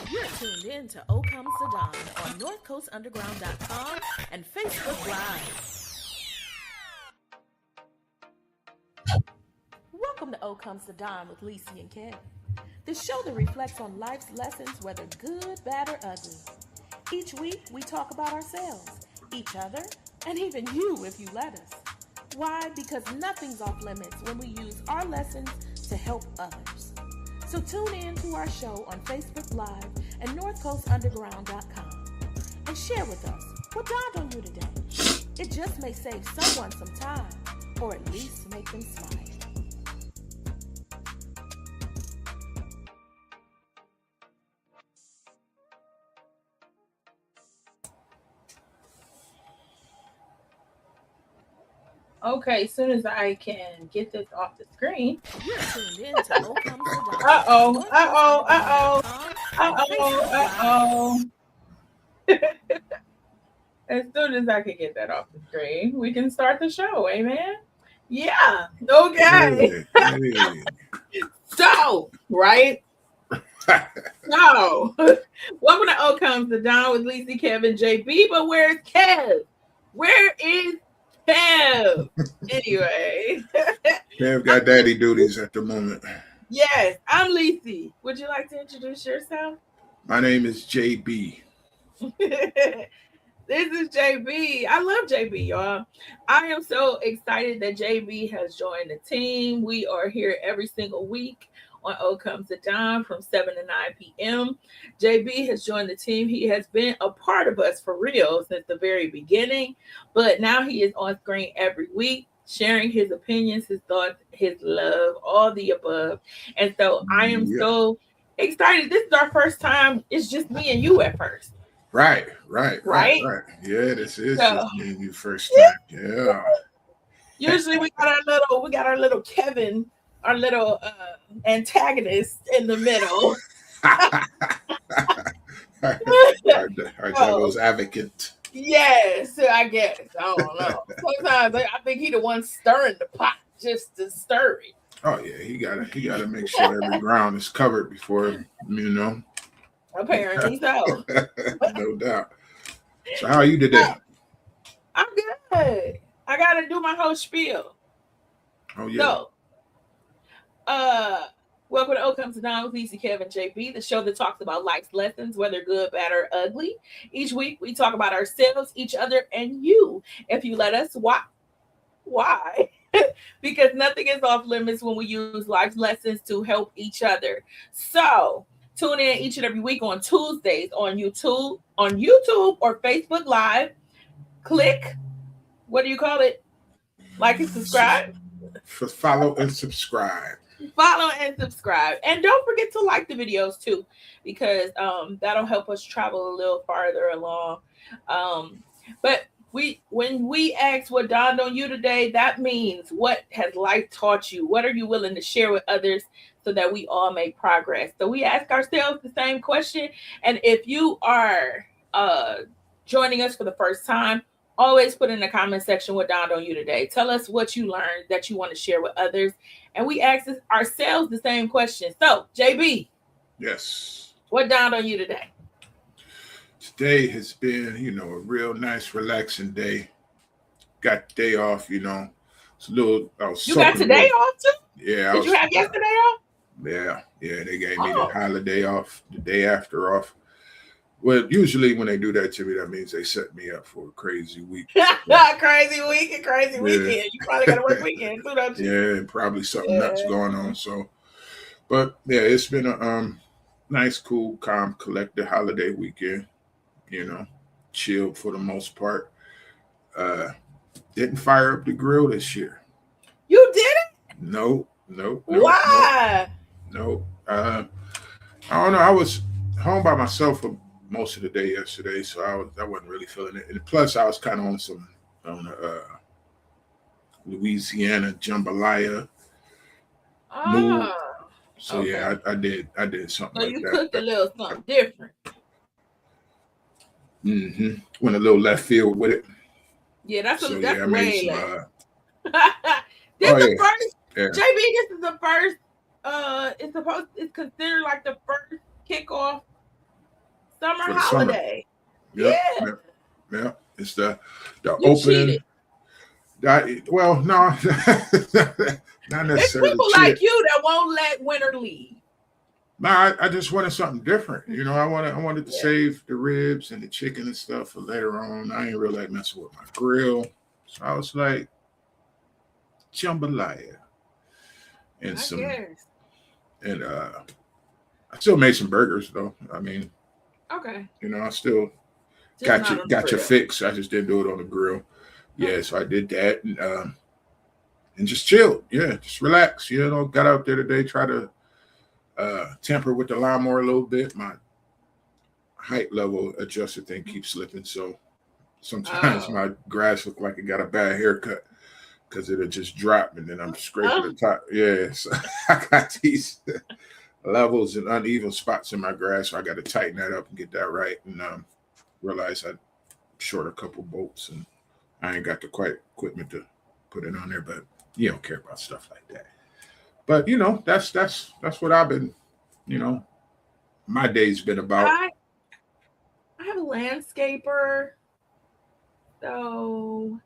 You're tuned in to O Comes the Dawn on NorthCoastUnderground.com and Facebook Live. Welcome to O Comes the Dawn with Lacey and Kev, the show that reflects on life's lessons, whether good, bad, or ugly. Each week, we talk about ourselves, each other, and even you if you let us. Why? Because nothing's off limits when we use our lessons to help others. So tune in to our show on Facebook Live and NorthCoastUnderground.com and share with us what dawned on you today. It just may save someone some time, or at least make them smile. Okay, as soon as I can get this off the screen. You're tuned in to O Comes the Dawn. As soon as I can get that off the screen, we can start the show. Amen. Yeah. Okay. Hey. So, right? So, welcome to O Comes the Dawn with Lacey, Kevin, JB. But where's Kev? Where is Kev? Anyway. Kev got daddy duties at the moment. Yes, I'm Lacey. Would you like to introduce yourself? My name is JB. This is JB. I love JB, y'all. I am so excited that JB has joined the team. We are here every single week on O Comes the Dawn from 7 to 9 p.m. JB has joined the team. He has been a part of us for real since the very beginning, but now he is on screen every week, sharing his opinions, his thoughts, his love, all the above. And so I am so excited. This is our first time. It's just me and you at first. Right. Yeah, this is just me and you first time. Yeah. Usually we got our little Kevin, our little antagonist in the middle. our devil's advocate. Yes, I guess. I don't know. Sometimes I think he the one stirring the pot just to stir it. Oh yeah, he gotta make sure every ground is covered before, Apparently so. No doubt. So how are you today? I'm good. I gotta do my whole spiel. Oh yeah. So, welcome to O Comes the Dawn with Lacey, Kevin, JB, the show that talks about life's lessons, whether good, bad, or ugly. Each week we talk about ourselves, each other, and you. If you let us, why? Why? Because nothing is off limits when we use life's lessons to help each other. So tune in each and every week on Tuesdays on YouTube or Facebook Live. Click, what do you call it? Like and subscribe. Follow and subscribe. Follow and subscribe. And don't forget to like the videos too, because that'll help us travel a little farther along. But when we ask what dawned on you today, that means what has life taught you? What are you willing to share with others so that we all make progress? So we ask ourselves the same question. And if you are joining us for the first time, always put in the comment section what dawned on you today. Tell us what you learned that you want to share with others. And we ask ourselves the same question. So, JB. Yes. What dawned on you today? Today has been, a real nice, relaxing day. Got the day off, It's a little. You got today off too? Yeah. Did you have yesterday off? Yeah. They gave me the holiday off, the day after off. Well, usually when they do that to me, that means they set me up for a crazy week. Crazy weekend. You probably got to work weekend too, don't you? Yeah, and probably something nuts going on. So, but yeah, it's been a nice, cool, calm, collected holiday weekend. Chilled for the most part. Didn't fire up the grill this year. You didn't? No. Why? No. I don't know. I was home by myself for most of the day yesterday, so I wasn't really feeling it. And plus, I was kind of on Louisiana jambalaya mood. So okay. Yeah, I did something. So like you that. cooked a little something different. Went a little left field with it. Yeah, that's way left. This is the first. Yeah. JB, this is the first. It's considered like the first kickoff Summer for the summer. holiday. Yep. Yeah. Yep. Yep. It's the You opening. cheated. Well, no, not It's necessarily people cheated. like you that won't let winter leave. No, I just wanted something different. You know, I wanted to save the ribs and the chicken and stuff for later on. I ain't really like messing with my grill. So I was like, jambalaya. And and I still made some burgers though. I mean, okay. you know, I still Just got your fix. I just didn't do it on the grill. Yeah, so I did that and just chilled. Yeah, just relax. You know, got out there today, try to temper with the lawnmower a little bit. My height level adjuster thing keeps slipping, so sometimes my grass look like it got a bad haircut because it'll just drop and then I'm scraping the top. Yeah, so I got these levels and uneven spots in my grass, so I got to tighten that up and get that right. And realize I short a couple bolts and I ain't got the quite equipment to put it on there, but you don't care about stuff like that. But you know, that's what I've been, you know, my day's been about. I have a landscaper, so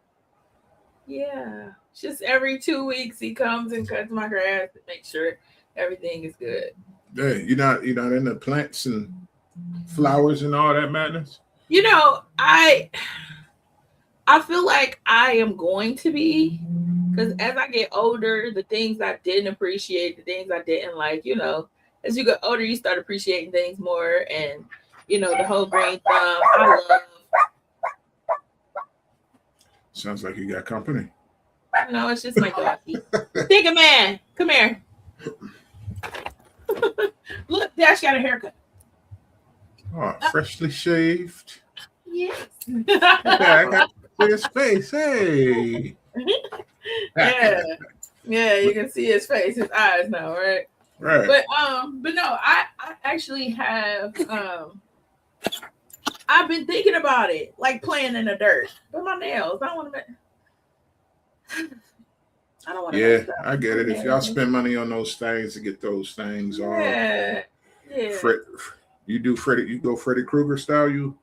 yeah, just every 2 weeks he comes and cuts my grass to make sure everything is good. Yeah, you're not into plants and flowers and all that madness. You know, I feel like I am going to be, because as I get older, the things I didn't appreciate, the things I didn't like, you know, as you get older, you start appreciating things more. And, you know, the whole green thumb, I love. Sounds like you got company. No, it's just my doggy. Think a man. Come here. Look, Dash got a haircut. Oh, freshly shaved. Yes. I got his face. Hey. Yeah, you can see his face, his eyes now, right? Right. But no, I actually have I've been thinking about it, like playing in the dirt. But my nails, I don't want to. Yeah, I get it. If y'all spend money on those things to get those things off. Yeah. You go Freddy Krueger style, you?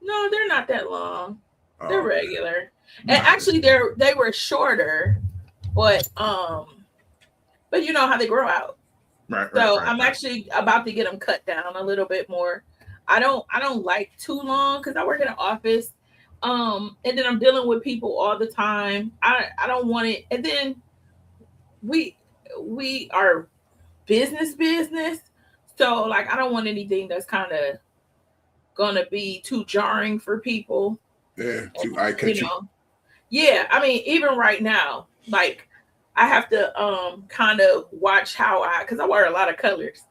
No, they're not that long. They're regular. And actually they were shorter, but you know how they grow out. Right. So I'm actually about to get them cut down a little bit more. I don't like too long because I work in an office. And then I'm dealing with people all the time. I don't want it. And then we are business. So like I don't want anything that's kind of gonna be too jarring for people. Yeah, too eye catching. Yeah, I mean, even right now, like I have to kind of watch because I wear a lot of colors.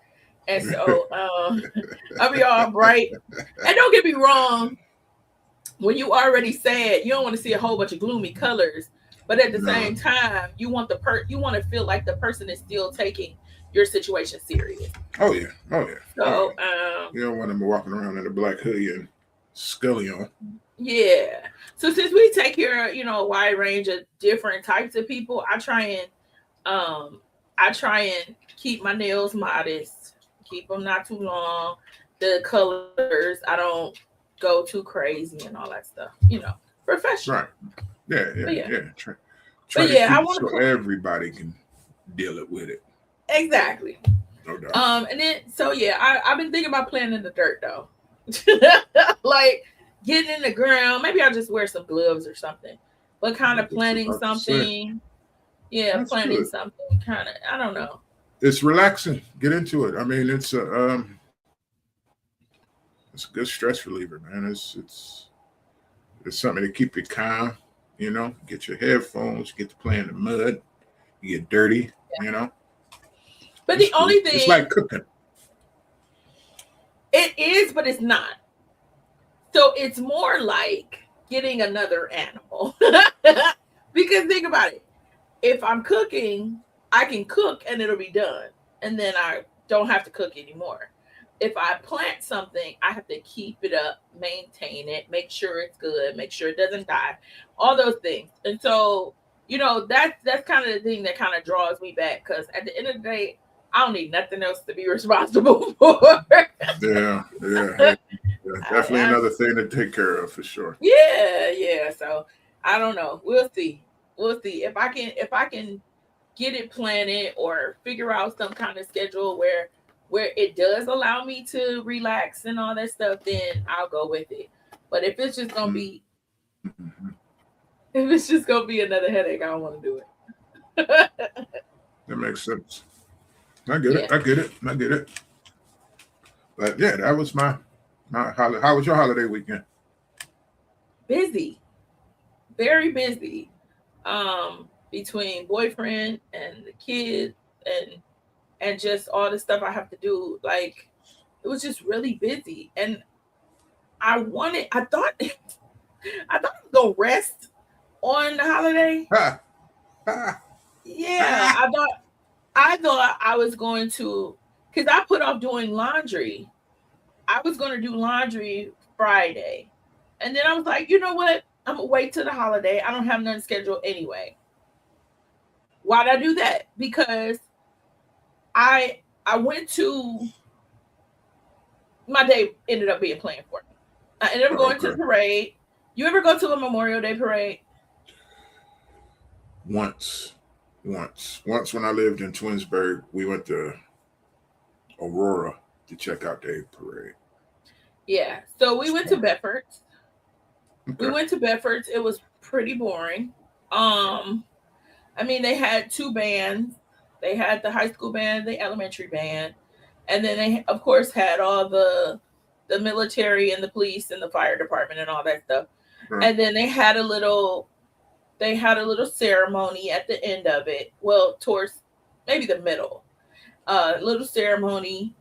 And so I'll be all bright. And don't get me wrong, when you already sad, you don't want to see a whole bunch of gloomy colors. But at the same time, you want you want to feel like the person is still taking your situation serious. Oh yeah. So you don't want them walking around in a black hoodie and scully on. Yeah. So since we take care of, a wide range of different types of people, I try and keep my nails modest, keep them not too long. The colors, I don't go too crazy and all that stuff. Professional. Right. Yeah. Try but to yeah, keep I want so everybody can deal it with it. Exactly. No doubt. And then I've been thinking about playing in the dirt though. Like getting in the ground. Maybe I'll just wear some gloves or something. But kind of planting something. Yeah, That's planning good. something. Kind of, I don't know. It's relaxing. Get into it. I mean, it's a good stress reliever, man. It's something to keep you calm. Get your headphones. Get to play in the mud. You get dirty. But the only thing, it's like cooking. It is, but it's not. So it's more like getting another animal. Because think about it. If I'm cooking, I can cook and it'll be done. And then I don't have to cook anymore. If I plant something, I have to keep it up, maintain it, make sure it's good, make sure it doesn't die, all those things. And so, that's kind of the thing that kind of draws me back. Because at the end of the day, I don't need nothing else to be responsible for. Yeah. Definitely another thing to take care of for sure. Yeah. So I don't know. We'll see. If I can get it planned or figure out some kind of schedule where it does allow me to relax and all that stuff, then I'll go with it. But if it's just gonna be another headache, I don't want to do it. That makes sense. I get Yeah. it. I get it. But yeah, that was my holiday. How was your holiday weekend? Busy, very busy. Between boyfriend and the kids and just all the stuff I have to do, like it was just really busy. And I thought I was gonna rest on the holiday. Yeah, I thought I was going to, because I put off doing laundry. I was going to do laundry Friday. And then I was like, you know what? I'm going to wait till the holiday. I don't have nothing scheduled anyway. Why'd I do that? Because I went to, my day ended up being planned for me. I ended up going to the parade. You ever go to a Memorial Day parade? Once when I lived in Twinsburg, we went to Aurora to check out the parade. Yeah. So we went to Bedford's. We went to Bedford's. It was pretty boring. I mean, they had two bands. They had the high school band, the elementary band, and then they, of course, had all the military and the police and the fire department and all that stuff. Right. And then they had a little ceremony at the end of it. Well, towards maybe the middle, little ceremony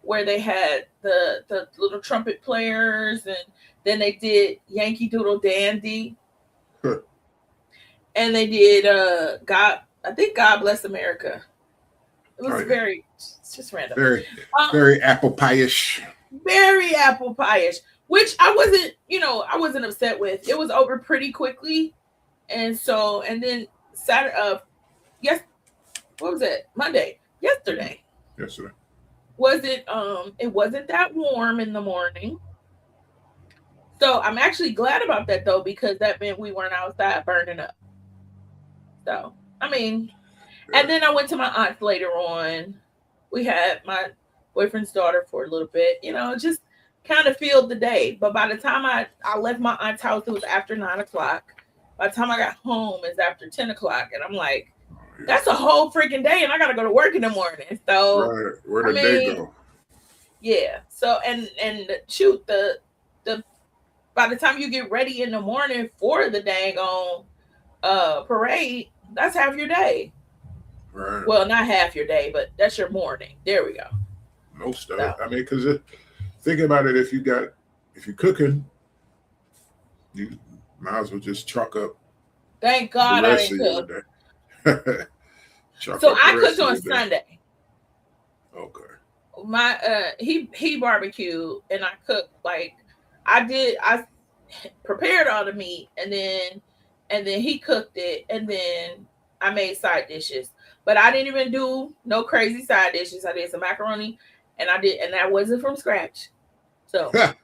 where they had the little trumpet players, and then they did Yankee Doodle Dandy. And they did God Bless America. It was it's just random. Very apple pie-ish. Very apple pie-ish, which I wasn't upset with. It was over pretty quickly. And then Saturday, what was it? Monday, yesterday. Was it? It wasn't that warm in the morning. So I'm actually glad about that though, because that meant we weren't outside burning up. So, I mean, and then I went to my aunt's later on. We had my boyfriend's daughter for a little bit, just kind of filled the day. But by the time I left my aunt's house, it was after 9 o'clock. By the time I got home, it's after 10 o'clock. And I'm like, that's a whole freaking day. And I got to go to work in the morning. So, where did they go? Yeah. So, and shoot, the by the time you get ready in the morning for the dang on parade, that's half your day. Right. Well, not half your day, but that's your morning. There we go. Most of it. I mean, because think about it, if you're cooking, you might as well just truck up. Thank God I didn't cook. So I cooked on Sunday. Okay. My he barbecued and I cooked I prepared all the meat and then he cooked it and then I made side dishes. But I didn't even do no crazy side dishes. I did some macaroni and that wasn't from scratch. So I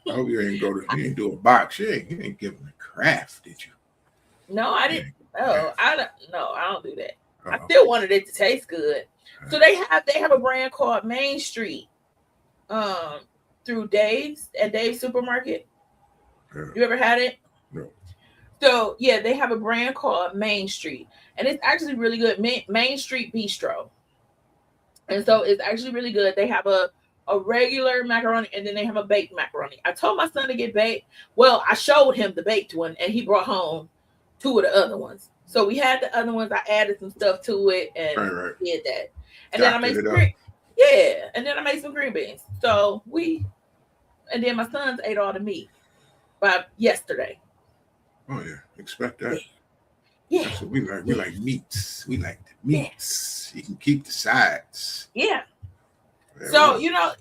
hope you ain't do a box. You ain't giving a craft, did you? No, I didn't. No, I don't do that. I still wanted it to taste good. So they have a brand called Main Street through Dave's at Dave's Supermarket. You ever had it? No. So yeah, they have a brand called Main Street, and it's actually really good. Main Street Bistro, and so it's actually really good. They have a regular macaroni, and then they have a baked macaroni. I told my son to get baked. Well, I showed him the baked one, and he brought home 2 of the other ones. So we had the other ones. I added some stuff to it and did that. And then I made some and then I made some green beans. So and then my sons ate all the meat by yesterday. Oh yeah, expect that. Yeah. That's what we like. We like meats. We like the meats. You can keep the sides. Yeah. So you know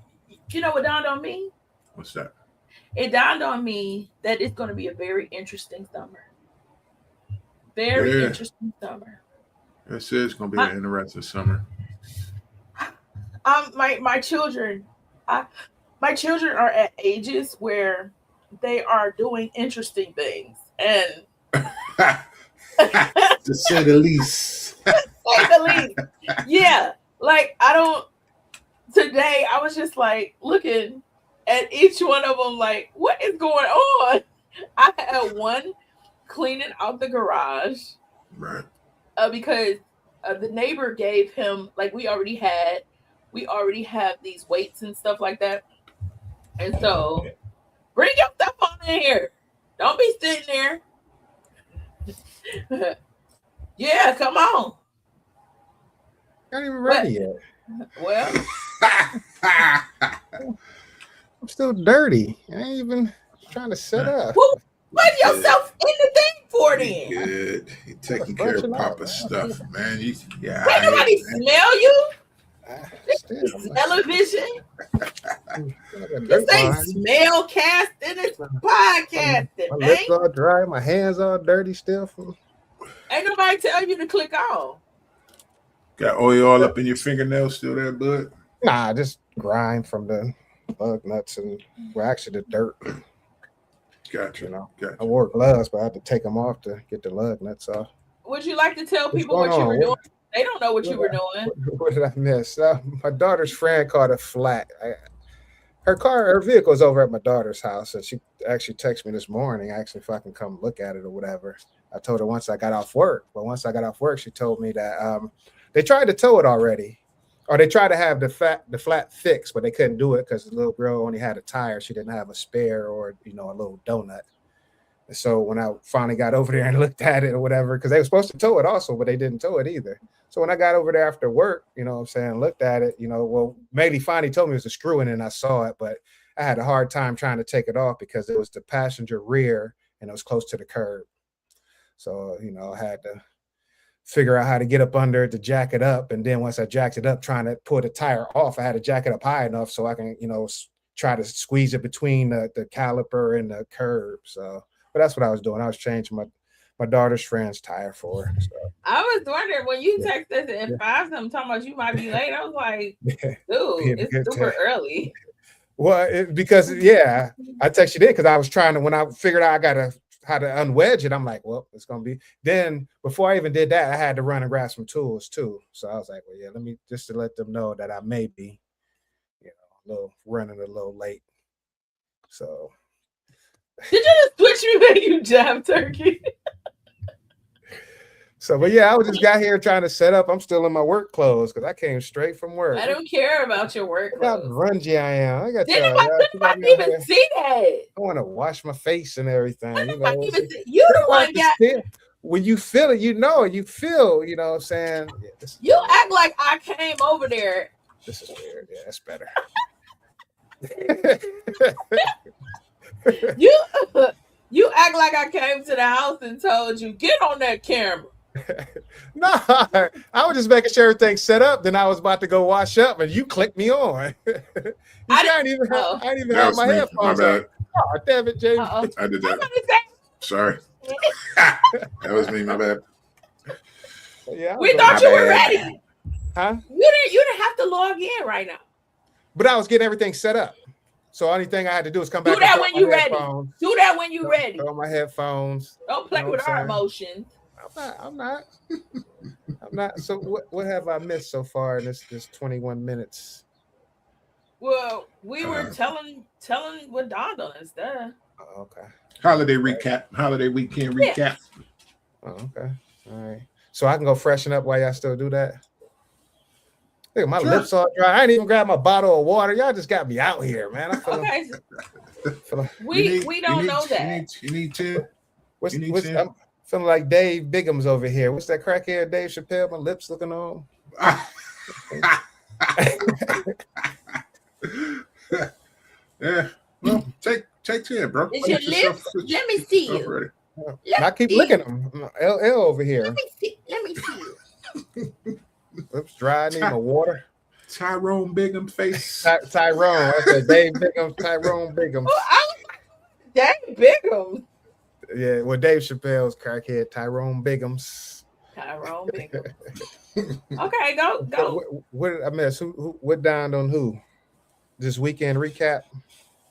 what dawned on me? What's that? It dawned on me that it's going to be a very interesting summer. Very interesting summer. This is going to be an interesting summer. My children, my children are at ages where they are doing interesting things, and to say the least. say the least. Yeah, like I don't. Today I was just like looking at each one of them, like, what is going on? I had one cleaning out the garage, Right. because the neighbor gave him, like, we already have these weights and stuff like that, and so bring your stuff on in here. Don't be sitting there. Yeah, come on. Not even ready But yet. well, I'm still dirty. I ain't even trying to set up. well, put yourself in the thing for You then. good. You taking care of Papa's stuff, man. Yeah. Can't nobody smell you. Still, Television. I'm This ain't smell casting, it's podcasting, my man. lips all dry, my hands all dirty still. Ain't nobody tell you to click on. Got oil all up in your fingernails still there, bud? Nah, just grind from the bug nuts and actually the dirt. Gotcha. You know, Gotcha. I wore gloves, but I had to take them off to get the lug nuts off. Would you like to tell What's people what going you on? were doing? They don't know what you were doing. What did I miss? My daughter's friend caught a flat. Her vehicle's over at my daughter's house, and she actually texted me this morning, actually, if I can come look at it or whatever. I told her once I got off work, but once I got off work, she told me that they tried to tow it already, or they tried to have the flat fixed, but they couldn't do it because the little girl only had a tire. She didn't have a spare or, a little donut. And so when I finally got over there and looked at it or whatever, because they were supposed to tow it also, but they didn't tow it either. So when I got over there after work, looked at it, well, Maylee finally told me it was a screw in it and I saw it, but I had a hard time trying to take it off because it was the passenger rear and it was close to the curb. So, I had to figure out how to get up under it to jack it up. And then once I jacked it up, trying to pull the tire off, I had to jack it up high enough so I can, try to squeeze it between the caliper and the curb. So, but that's what I was doing. I was changing my daughter's friend's tire for her. So. I was wondering when you texted us at 5 something talking about you might be late. I was like, dude, it's super early. Well, because I texted you in because I was trying to, when I figured out I got how to unwedge it, I'm like, well, it's going to be. Then before I even did that, I had to run and grab some tools too. So I was like, well, let me just to let them know that I may be, running a little late. So. Did you just switch me when you jab turkey? So, but I just got here trying to set up. I'm still in my work clothes because I came straight from work. I don't care about your work clothes. How grungy I am. I got Didn't even see that. I want to wash my face and everything. You the one got. When you feel it, you feel, what I'm saying? Yeah, you act like I came over there. This is weird. Yeah, that's better. You act like I came to the house and told you, get on that camera. No, I was just making sure everything's set up. Then I was about to go wash up, and you clicked me on. I didn't even have my headphones on. Oh, damn it, James. I did that. Sorry. That was me. My bad. Yeah, we thought you were ready. Huh? You didn't have to log in right now. But I was getting everything set up. So only thing I had to do is come back. Do that when you're ready. Do that when you're ready. Throw my headphones. Don't play with our emotions. I'm not. So what have I missed so far in this 21 minutes? Well, we were telling what Don done and stuff. Oh, okay. Holiday weekend recap. Oh, okay. All right. So I can go freshen up while y'all still do that. Look, my lips all dry. I ain't even grab my bottle of water. Y'all just got me out here, man. We don't know that. You need to. I'm feeling like Dave Bigham's over here. What's that crackhead Dave Chappelle? My lips looking on. Yeah. Well, take 10, bro. Is your lips? Let me see you. I keep licking them. LL over here. Let me see you. Lips dry. I need my water. Tyrone Bigham face. Tyrone. I said Dave Bigham. Tyrone Bigham. Dave Bigham. Yeah, well, Dave Chappelle's crackhead. Tyrone Bigham's. Tyrone Bingham. Okay, go. What I miss? What down on who? This weekend recap.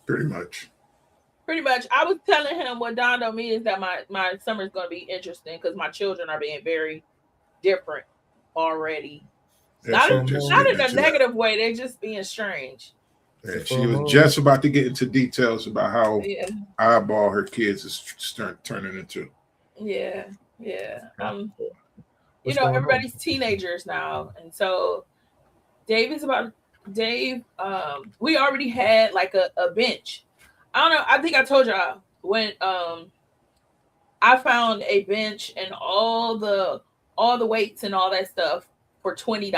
Pretty much. Pretty much. I was telling him what dawned on me is that my summer is going to be interesting because my children are being very different already. Yeah, Not she in, was just not getting in a into that. negative way. They're just being strange. Yeah, she was just about to get into details about how Yeah. eyeball her kids is turning into. Yeah. You What's know, going on? everybody's teenagers now, and so Dave. We already had like a bench. I don't know. I think I told y'all when I found a bench and all the weights and all that stuff for $20.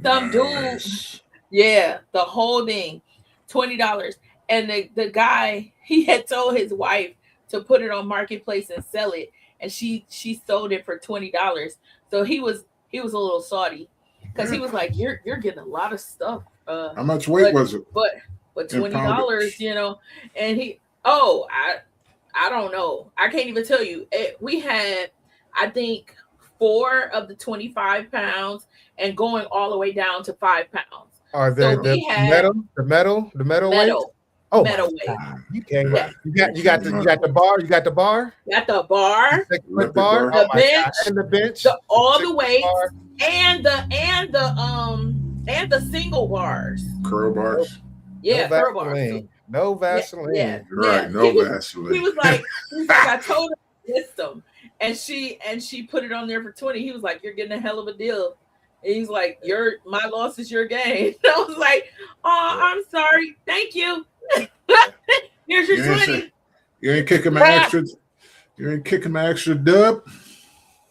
Some dude, Nice. yeah, the whole thing, $20. And the guy, he had told his wife to put it on Marketplace and sell it, and she sold it for $20. So he was a little salty because he was like, "You're getting a lot of stuff." How much weight was it? But In $20, poundage? you know, and I don't know. I can't even tell you. We had, I think, 4 of the 25 pounds and going all the way down to 5 pounds. Are So there we had the metal weight? metal. Oh Metal my weight. God. You can't. Yeah. You got the bar. You got the bar. Got the bar, 6 foot Olympic bar. bar. Oh the my God. bench, And the bench. all 6 the foot weights, bar. and the single bars. Curl bars. Yeah, No curl bars. Vaseline. No Vaseline. Yeah. Right, no He was Vaseline. like, I told her to list them, and she put it on there for 20. He was like, "You're getting a hell of a deal." And he's like, my loss is your gain. I was like, "Oh, I'm sorry. Thank you. Here's your 20." You ain't kicking my extra. You ain't kicking my extra dub.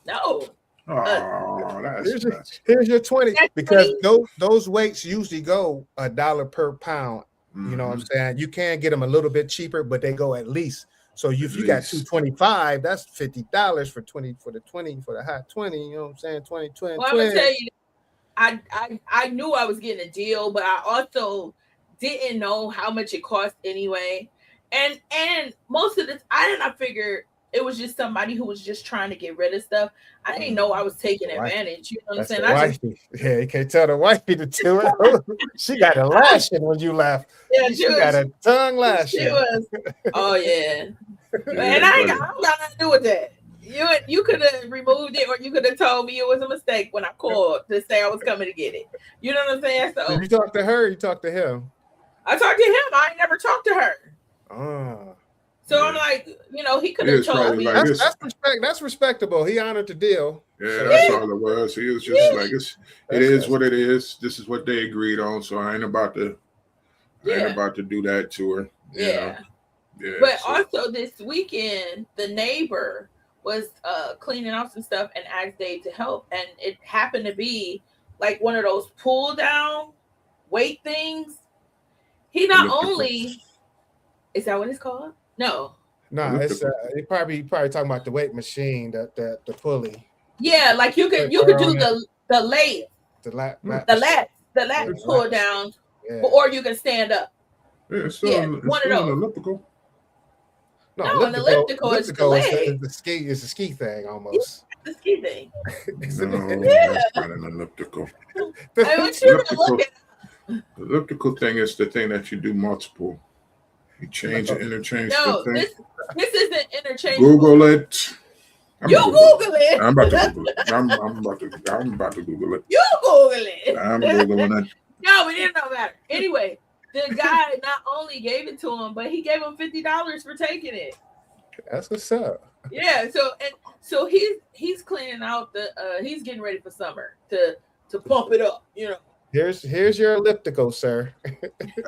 No. Oh, that's nuts. Here's your 20 That's because 20. those weights usually go $1 per pound. You know what I'm saying? You can get them a little bit cheaper, but they go at least. So if you got 225, that's $50 for the hot 20. You know what I'm saying? 20. Well, I'm gonna tell you, I knew I was getting a deal, but I also didn't know how much it cost anyway. And most of this, I did not figure it was just somebody who was just trying to get rid of stuff. I didn't know I was taking advantage. You know what I'm saying? Yeah, you can't tell the wifey to do it. She got a lashing when you laugh. Yeah, she got a tongue lashing. She was. Oh yeah. And I don't got nothing to do with that. You could have removed it, or you could have told me it was a mistake when I called to say I was coming to get it. You know what I'm saying? So did you talk to her? Or you talked to him? I talked to him. I ain't never talked to her. So I'm like, he could have told me. Like that's respectable. He honored the deal. Yeah, so that's all it was. He was just like, it is what it is. This is what they agreed on. So I ain't about to do that to her. Yeah. Yeah. But also this weekend, the neighbor was cleaning off some stuff and asked Dave to help, and it happened to be like one of those pull down weight things. He not only is that what it's called? No, it's he probably talking about the weight machine, the pulley. Yeah, like you could do the lat, the lat pull down, or you can stand up. Yeah, one of those. An elliptical. No, an elliptical is the leg. It's a ski thing almost. The ski thing. That's not an elliptical. The elliptical thing is the thing that you do multiple. You change and interchange. No, this isn't interchangeable. Google it. Google it. I'm about to Google it. I'm about to Google it. You Google it. I'm Googling it. No, it didn't matter. Anyway, the guy not only gave it to him, but he gave him $50 for taking it. That's what's up. Yeah, so he's cleaning out he's getting ready for summer to pump it up, Here's your elliptical, sir.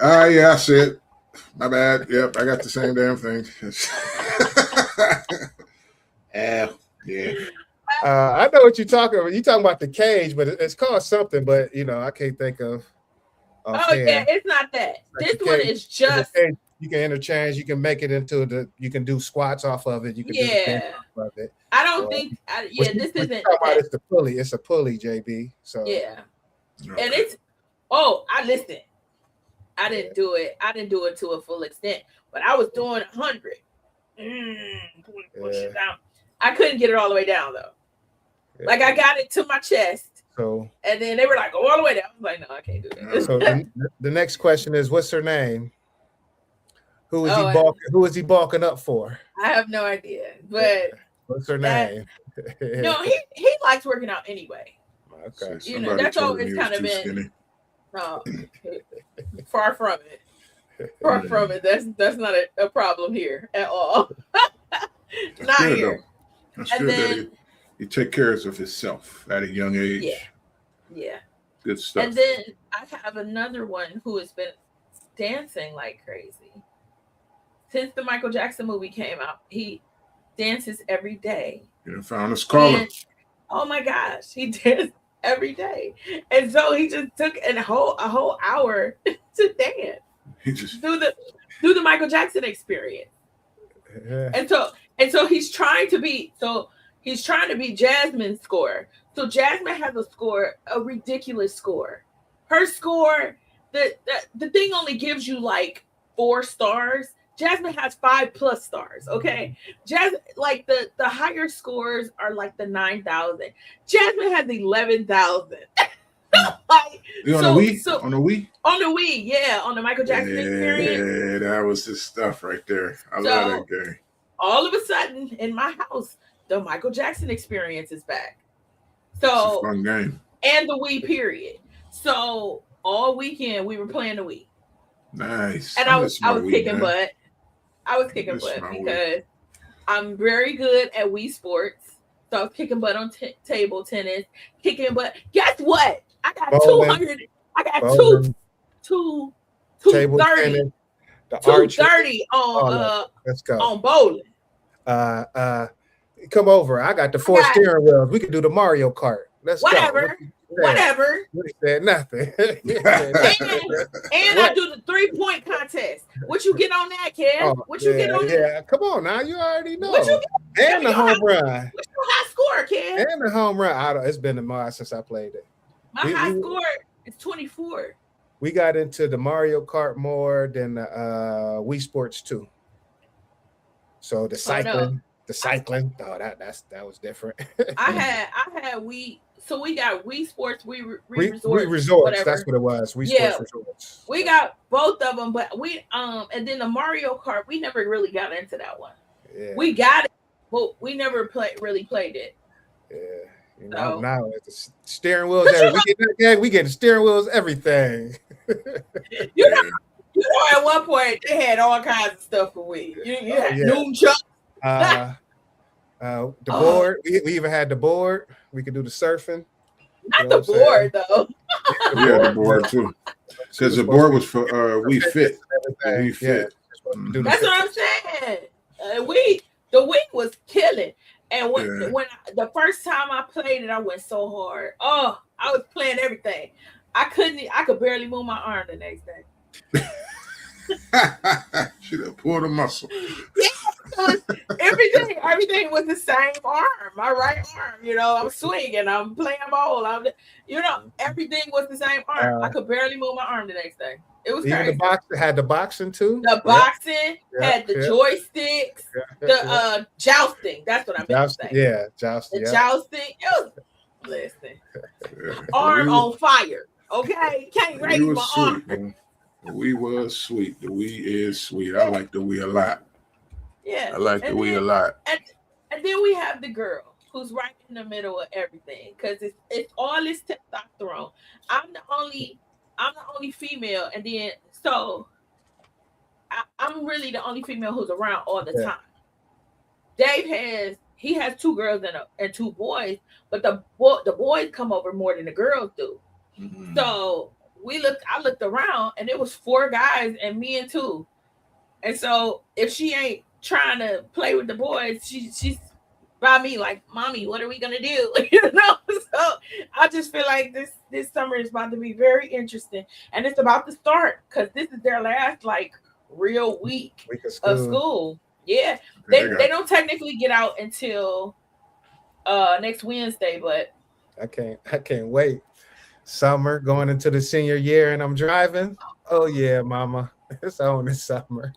Yeah, I see it. My bad. Yep, I got the same damn thing. Yeah. I know what you're talking about. You're talking about the cage, but it's called something, but I can't think of. Yeah, it's not that. This one is just you can interchange. You can make it into you can do squats off of it. You can do off of it. I don't think. This isn't. It's the pulley. It's a pulley, JB. So yeah, and it's. I listened. I didn't do it. I didn't do it to a full extent, but I was doing 100. Push it down. I couldn't get it all the way down though. Like I got it to my chest. So, and then they were like, go all the way down. I was like, no, I can't do that. So the next question is, what's her name? Who is he Oh, balking? Who is he balking up for? I have no idea, but What's her name? no, he likes working out anyway. Okay. You know, that's always kind of been far from it. Far from it. That's not a problem here at all. Not good, here. That's And good then, that he take care of himself at a young age. Yeah. Good stuff. And then I have another one who has been dancing like crazy. Since the Michael Jackson movie came out, he dances every day. You found his calling. Oh my gosh, he dances every day. And so he just took a whole hour to dance. He just do the Michael Jackson experience. Yeah. And so he's trying to be Jasmine's score. So Jasmine has a ridiculous score. Her score, the thing only gives you like 4 stars. Jasmine has 5+ stars. Okay, Jasmine, like the higher scores are like the 9,000. Jasmine has 11,000. Like, on the Wii? On the Wii? On the Wii, yeah, on the Michael Jackson experience. Yeah, that was his stuff right there. I love that game. All of a sudden, in my house, the Michael Jackson experience is back. So, it's a fun game. And the Wii period. So all weekend we were playing the Wii. Nice. And I was kicking butt. I was kicking butt because I'm very good at Wii sports. So I was kicking butt on table tennis, kicking butt. Guess what? I got bowling, 200. I got bowling, 230. 230 on let's go on bowling. Come over. I got the 4 steering wheels. We can do the Mario Kart. Let's go. Whatever. You said nothing. and I do the 3-point contest. What you get on that, Kev? What you get on that? Yeah, come on now. You already know. What you get? And the home run. What's your high score, Kev? And the home run. It's been a while since I played it. My high score is 24. We got into the Mario Kart more than the Wii Sports 2. So the cycling. That was different. I had Wii. So we got Wii Sports, Wii Resorts. Wii Resorts, whatever. That's what it was. Wii Sports Resorts. We got both of them, but and then the Mario Kart, we never really got into that one. Yeah. We got it, but we never really played it. Yeah. You know, now it's the steering wheels. We get the steering wheels, everything. You know, at one point they had all kinds of stuff for Wii. You had Noonchuck. The board. We even had the board. We could do the surfing. Not the board though. Yeah, the board too. Because the board was for Wii Fit. Wii Fit. That's what I'm saying. The Wii was killing. And when the first time I played it, I went so hard. Oh, I was playing everything. I could barely move my arm the next day. Should have pulled a muscle. Yeah, everything was the same arm. My right arm, I'm swinging, I'm playing ball. Everything was the same arm. I could barely move my arm the next day. It was crazy. The boxing had the boxing too. The boxing had the joysticks, the jousting. That's what I meant to say. Yeah, jousting. The jousting. It was arm on fire. Okay, can't raise my arm. The Wii was sweet. The Wii is sweet. I like the Wii a lot. Yeah, I like the Wii a lot. And then we have the girl who's right in the middle of everything because it's all this testosterone. I'm the only female, and then so I'm really the only female who's around all the time. Dave has 2 girls and 2 boys, but the boys come over more than the girls do. Mm-hmm. So I looked around, and it was 4 guys and me and 2. And so if she ain't trying to play with the boys, she's by me like, mommy, what are we gonna do? So I just feel like this summer is about to be very interesting, and it's about to start because this is their last real week of school. Yeah, they don't technically get out until next Wednesday, but I can't wait. Summer going into the senior year, and I'm driving. Oh yeah, mama, it's on this summer.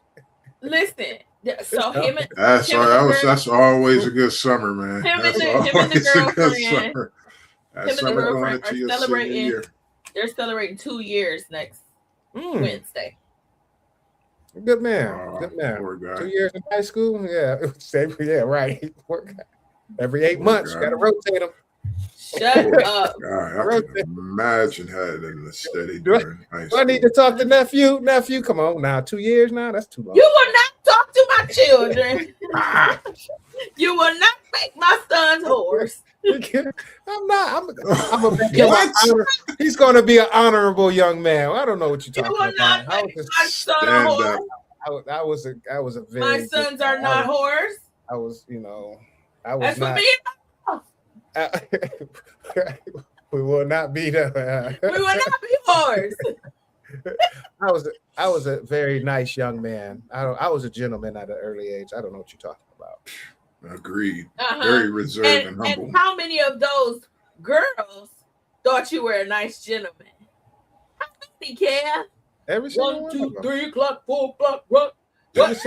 Listen, So him and That's him and the girl, that's always a good summer, man. him and That's the always him and the a good girlfriend, summer. That him and the summer going girlfriend into are your senior celebrating. year. They're celebrating 2 years next Wednesday. Good man. Good man. Poor guy. 2 years in high school. Yeah. Yeah, right. Every 8 Poor months, guy. got to rotate them. Shut up. God, I can imagine having a steady Do during high I school. need to talk to nephew? Nephew, come on now. 2 years now? That's too long. You will not talk to my children. You will not make my son's horse. I'm not. I'm a what? He's going to be an honorable young man. I don't know what you're talking about. You will not make my son a horse. I was a very. My sons are not horse. I was, I was That's not. for me. We will not be the. We will not be horse. I was a very nice young man. I was a gentleman at an early age. I don't know what you're talking about. Agreed. Very reserved and humble. And how many of those girls thought you were a nice gentleman? How many, Kev? Every single 1, 2, 3 o'clock, 4 o'clock, what? Just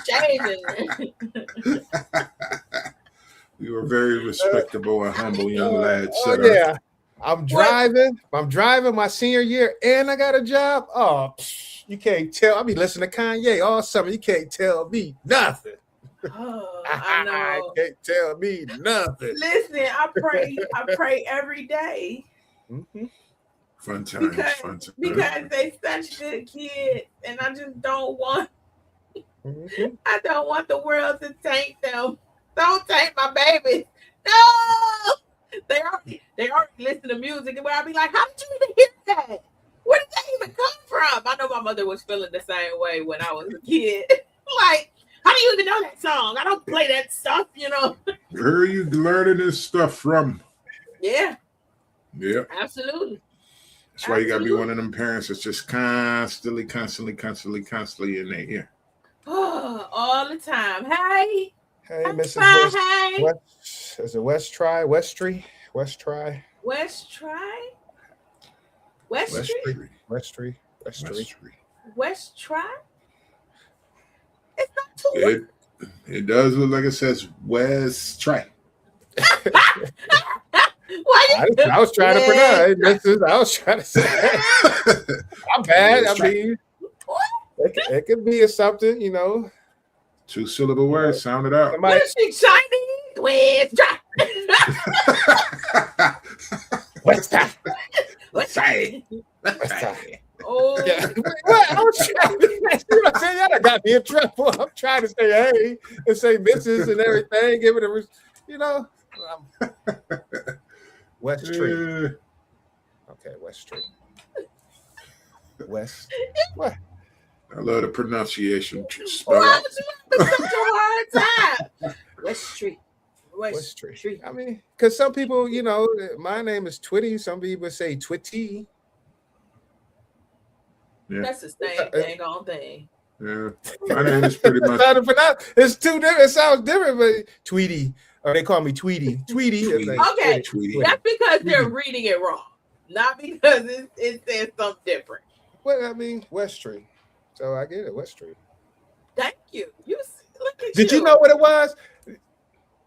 changing. You were very respectable and humble young lad. Oh yeah. I'm driving my senior year and I got a job. Oh, you can't tell. I be listening to Kanye all summer. You can't tell me nothing. Oh, I know. You can't tell me nothing. Listen, I pray every day. Mm-hmm. Fun times, because they such good kids, and I just don't want. Mm-hmm. I don't want the world to taint them. Don't taint my babies. No. They already listen to music, and where I be like, how did you even hear that? Where did that even come from? I know my mother was feeling the same way when I was a kid. Like, how do you even know that song? I don't play that stuff, Where are you learning this stuff from? Yeah. Yeah. Absolutely. That's why you gotta be one of them parents that's just constantly in their ear. Oh, all the time. Hey, Mrs. West, hey. Is it West Try? West Tree? West Try? West Try? West Street? West Tree? West Try? It's not too It does look like it says West Try. I was trying to pronounce it. I was trying to say I'm bad. I mean, it could be something, 2-syllable words. Sound it out. What is she, Chinese? West Try. West Try. West Try. Oh, yeah. What? I was trying to say, y'all got me in trouble. I'm trying to say hey and say Mrs. and everything. Give it a, West Street. Okay, West Street. West. What? I love the pronunciation. Why would you have such a hard time? West Street. West Street. I mean, because some people, my name is Twitty. Some people say Twitty. Yeah. That's the same dang on thing. Yeah. My name is pretty much. It's two different. It sounds different, but Tweety. Or they call me Tweety. Tweety. Like, okay. Tweety. That's because they're reading it wrong. Not because it says something different. Well, I mean, West Street. So I get it, West Street. Thank you. Look at Did you know what it was?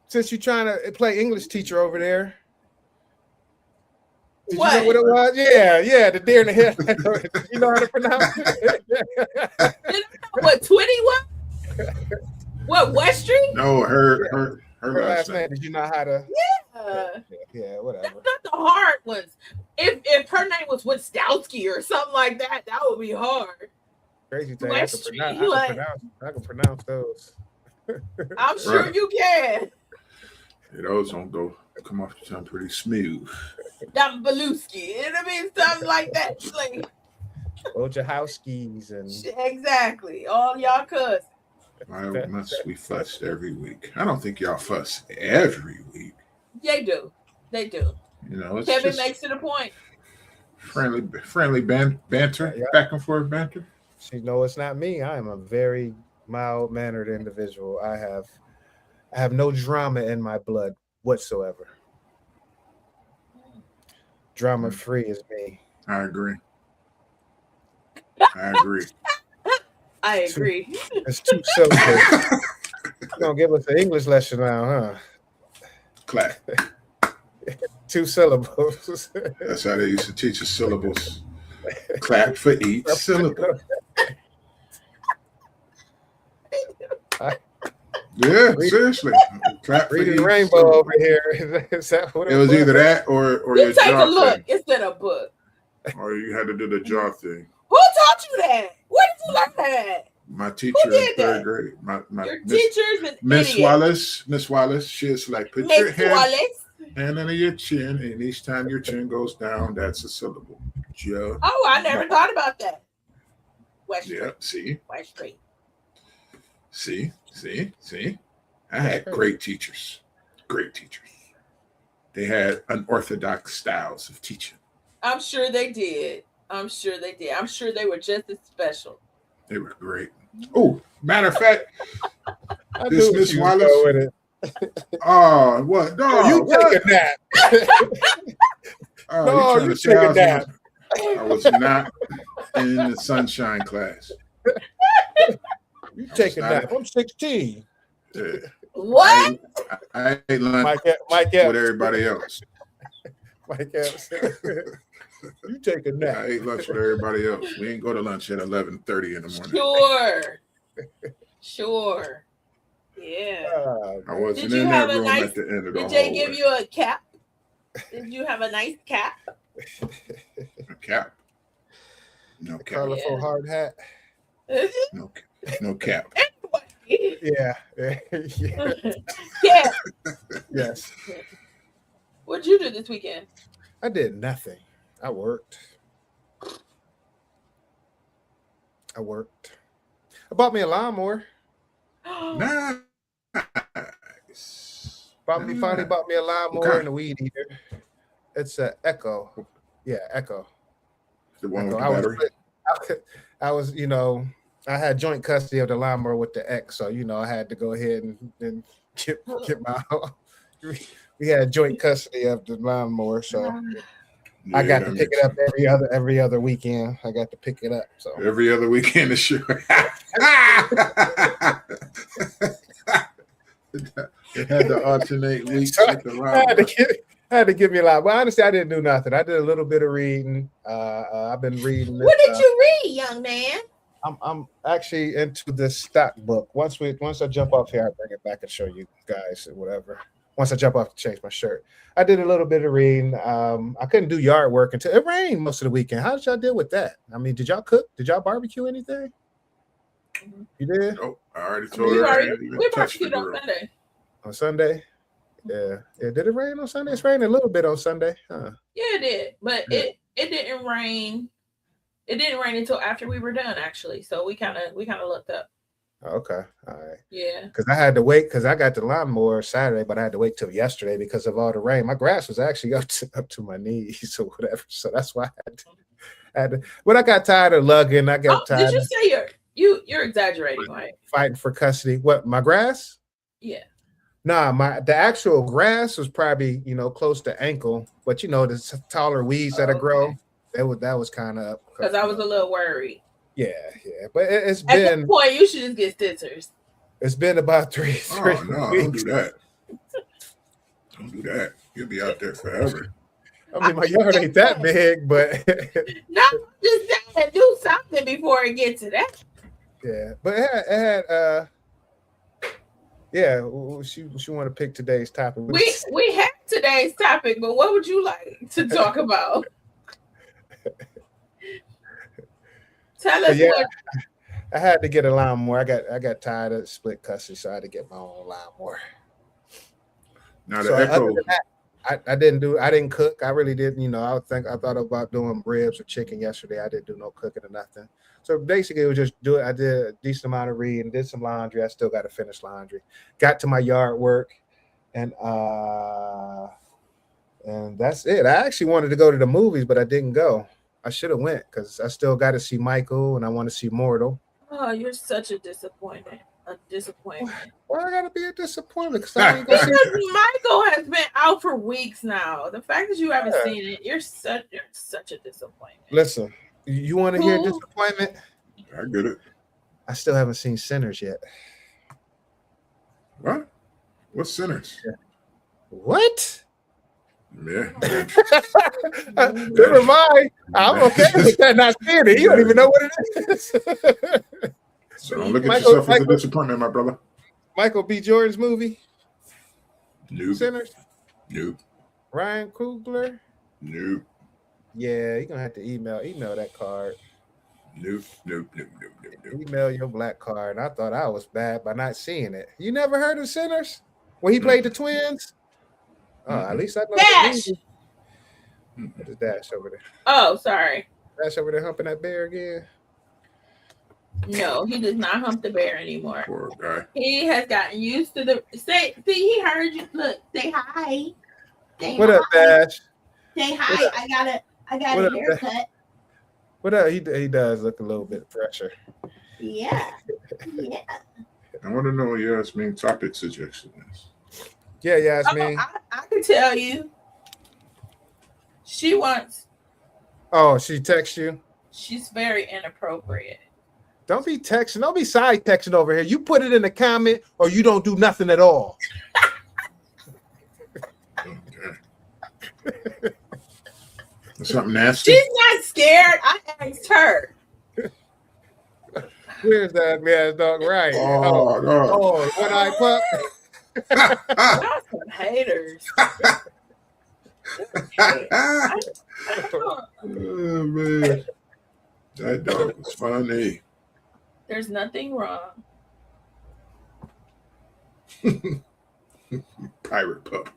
Since you're trying to play English teacher over there. Did you know what it was? Yeah, the deer in the head. You know how to pronounce it? What, Twitty was? What, West Street? No, her last name. Did you know how to? Yeah, whatever. That's not the hard ones. If her name was Wistowski or something like that, that would be hard. Crazy thing. West I can pronounce those. I'm sure you can. Yeah, those don't come off the tongue pretty smooth. Dambaluski. It'll be something like that. Like Wojciechowskis and exactly. All y'all cousins. Why must we fuss every week? I don't think y'all fuss every week. They do. It's Kevin just makes it a point. Friendly banter, back and forth banter. She knows it's not me. I am a very mild-mannered individual. I have no drama in my blood whatsoever. Drama-free is me. I agree. I agree. It's 2 syllables. You're gonna give us an English lesson now, huh? Clap. 2 syllables. That's how they used to teach us syllables. Clap for each syllable. Yeah, seriously. Clap for Reading each Rainbow syllable. over here. Is that what It was either that or You your take jaw a look. thing. It's in a book. Or you had to do the jaw thing. Who taught you that? Where did you learn that? My teacher did in third that? grade. My Your Miss, teacher's an Miss idiot. Wallace, she's like, put your Miss hand Wallace. under your chin, and each time your chin goes down, that's a syllable. Yeah. Oh, I never thought about that. West Street. Yeah, see? West Street. See? I had great teachers. Great teachers. They had unorthodox styles of teaching. I'm sure they did. I'm sure they were just as special. They were great. Oh, matter of fact, I this knew Miss you was going Wallace. with it. Oh, what? No, Oh, you what? take a nap. Oh, No, trying you to say take a nap. I was not in the sunshine class. You take a not- nap. I'm 16. Yeah. What? I ate lunch Mike with Epps. everybody else. Mike Epps. You take a nap. I ate lunch with everybody else. We didn't go to lunch at 11:30 in the morning. Sure. Yeah. I wasn't Did you in have that a room nice- at the end of the Did they hallway. give you a cap? Did you have a nice cap? A cap? No cap. Colorful Yeah. hard hat. No cap. Yeah. Yeah. Yes. What'd you do this weekend? I did nothing. I worked. I bought me a lawnmower. Nice. Finally bought me a lawnmower Okay. and a weed eater. It's a Echo. Yeah, Echo. The one with Echo. the battery. I was, I had joint custody of the lawnmower with the ex, so I had to go ahead and get my. We had joint custody of the lawnmower, so I got to pick it up every other weekend. I got to pick it up. So every other weekend is sure. It had to alternate weeks with the lawnmower. I had to give me a lot. Well, honestly, I didn't do nothing. I did a little bit of reading. I've been reading. What did you read, young man? I'm actually into this stock book. Once I jump off here, I'll bring it back and show you guys or whatever. Once I jump off to change my shirt. I did a little bit of reading. I couldn't do yard work until it rained most of the weekend. How did y'all deal with that? I mean, did y'all cook? Did y'all barbecue anything? You did? Oh, I already told her. I didn't even We touch the barbecued on grill. Sunday. On Sunday? Yeah. Did it rain on Sunday? It's raining a little bit on Sunday. Huh. Yeah, it did, but Yeah. it didn't rain. It didn't rain until after we were done, actually. So we kind of looked up. Okay. All right. Yeah. Because I had to wait because I got the lawnmower Saturday, but I had to wait till yesterday because of all the rain. My grass was actually up to my knees or whatever. So that's why I had to. But I got tired of lugging. I got tired Did you of say you're exaggerating, right? fighting for custody. What, my grass? Yeah. Nah, the actual grass was probably, close to ankle, but the taller weeds that grow, that was kind of up. Because I was a little worried. Yeah. But it's At been that point, you should just get scissors. it's been about three Oh no! Don't weeks. do that. Don't do that. You'll be out there forever. I mean, my yard ain't that big, but No, just saying, do something before it gets to that. yeah. But it had yeah. She want to pick today's topic. We had today's topic, but what would you like to talk about? Tell us what. I had to get a lawnmower. I got tired of split custody, so I had to get my own lawnmower. Now the So other echo. than that, I didn't cook. I really didn't, I thought about doing ribs or chicken yesterday. I didn't do no cooking or nothing. So basically it was just I did a decent amount of reading, did some laundry. I still got to finish laundry. Got to my yard work and that's it. I actually wanted to go to the movies, but I didn't go. I should have went because I still got to see Michael and I want to see Mortal. Oh, you're such a disappointment. A disappointment. Well, I gotta be a disappointment because I ain't gonna see Because Michael has been out for weeks now. The fact that you haven't seen it, you're such a disappointment. Listen, you want to hear Who? disappointment? I get it. I still haven't seen Sinners yet. What? What's Sinners? What? Yeah. Never mind. I'm okay with that. Not seeing it. You don't even know what it is. So don't look at yourself as a disappointment, my brother. Michael B. Jordan's movie. Nope. Sinners. Nope. Ryan Coogler. Nope. Yeah, you're gonna have to email that card. Nope. Email your black card. And I thought I was bad by not seeing it. You never heard of Sinners? When he played the twins? Oh, at least I know. Dash. What is Dash over there? Oh, sorry. Dash over there humping that bear again. No, he does not hump the bear anymore. Poor guy. He has gotten used to the say. See, he heard you. Look, say hi. Say What hi. up, Dash? Say hi. I got What a up, haircut. What up? He does look a little bit fresher. Yeah. I want to know what Yasmin's topic suggestion is. Yeah, Yasmin. I can tell you. She wants. Oh, she texts you. She's very inappropriate. Don't be texting. Don't be side texting over here. You put it in the comment, or you don't do nothing at all. Okay. Something nasty. She's not scared. I asked her. Where's that man's dog? Right. Oh, no. Oh, one eye pup. Y'all some haters. Oh, man. That dog was funny. There's nothing wrong. Pirate pup.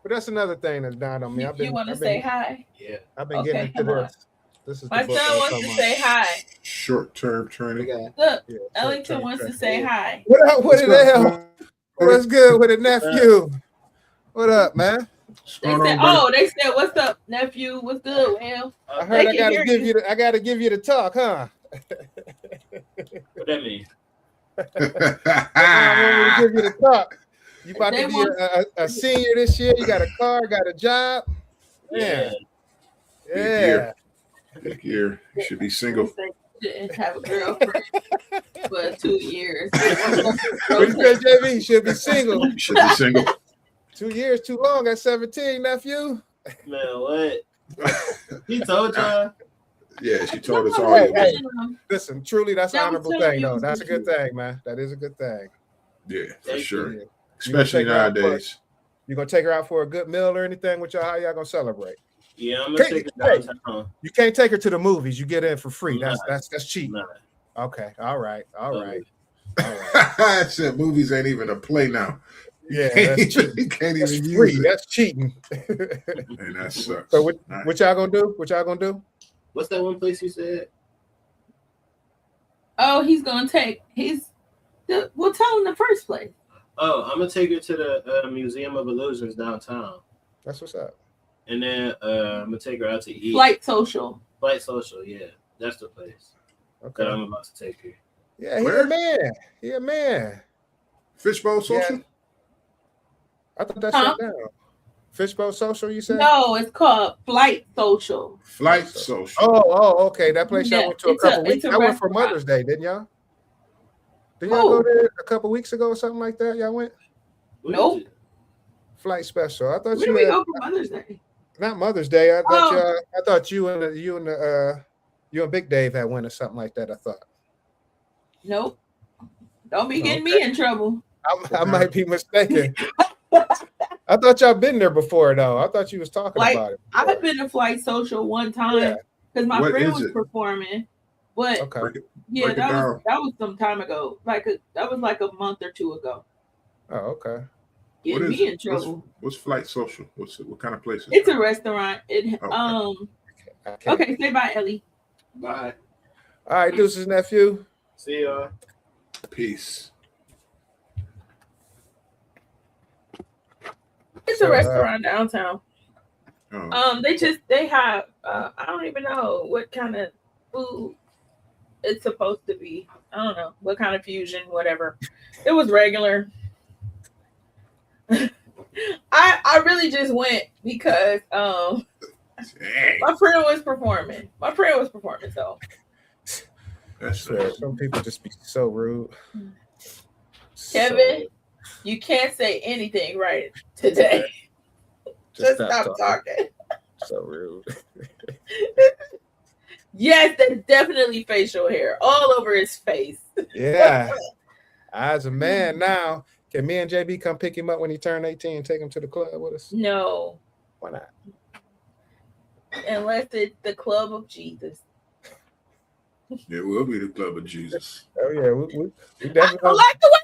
But that's another thing that's dawned on me. You want to say hi? Yeah. I've been Okay, getting into come on. this. This is My the book son that wants I'm to on. say hi. Short-term training. Look, Yeah, Ellington short-term wants to training. say hi. What up with it, What's up, hell? What's good with it, nephew? What up, man? What's They going said, on, buddy? they said, what's up, nephew? What's good, Will? I heard I can gotta hear give you. you. I gotta give you the talk, huh? What that mean? I want me to give you the talk. You about They to be want- a senior this year. You got a car, got a job. Yeah. Big Yeah. year. Big year. You should be single. Didn't have a girlfriend for 2 years. What you said, JB? You should be single. You should be single. 2 years too long at 17, nephew. Man, what? He told y'all. Yeah, she told us all. Hey, your hey. business. Listen, truly, that's an That was honorable telling thing, you though. was That's a good good. thing, man. That is a good thing. Yeah, for Thank sure. Yeah. Especially You gonna take her out nowadays. You gonna take her out for a good meal or anything with y'all? How y'all gonna celebrate? Yeah, I'm gonna take it downtown. You can't take her to the movies. You get in for free. Nah. That's cheap. Nah. Okay. All right. Okay. I said movies ain't even a play now. Yeah, You that's cheap. can't That's even free. use it. That's cheating. And that sucks. So what Nice. y'all gonna do? What y'all gonna do? What's that one place you said? Oh, he's gonna take. We'll tell him the first place. Oh, I'm gonna take her to the Museum of Illusions downtown, That's what's up. and then I'm gonna take her out to eat. Flight Social. Flight Social, yeah, that's the place Okay. that I'm about to take her. Yeah, he Where? a man. He a man. Fishbowl social? Yeah. I thought that Huh? shut down. Fishbowl Social, you said? No, it's called Flight Social. Flight social. Oh, okay. That place Yeah, y'all went to a it's a- couple weeks. it's a I went for restaurant. Mother's Day, didn't y'all? Didn't y'all go Who? there a couple weeks ago or something like that? Y'all went What Nope. is it? flight special. I thought Where you do we had, go for Mother's Day? not Mother's Day. I thought Oh. I thought you and Big Dave had went or something like that. I thought. Nope. Don't be getting me in trouble. I might be mistaken. I thought y'all been there before though. I thought you was talking Like, about it. before. I've been to Flight Social one time Yeah. because my What friend is was it? performing. But Okay. Break it. yeah, break it down. that was some time ago. That was like a month or two ago. Oh, okay. Getting What is me in it? trouble. What's flight social? What kind of place is It's it? a restaurant. Okay. I can't. Okay, say bye, Ellie. Bye. All right, Deuce's nephew. See y'all. Peace. It's a restaurant downtown. Oh, They have I don't even know what kind of food it's supposed to be. I don't know what kind of fusion, whatever. It was regular. I really just went because dang. my friend was performing. So That's swear, some people just be so rude. Kevin, you can't say anything right today. Just stop talking. So rude. Yes, that's definitely facial hair all over his face. Yeah. As a man now, can me and JB come pick him up when he turned 18 and take him to the club with us? No, Why not? unless it's the Club of Jesus. It will be the club of Jesus. Oh yeah, we I definitely don't like the way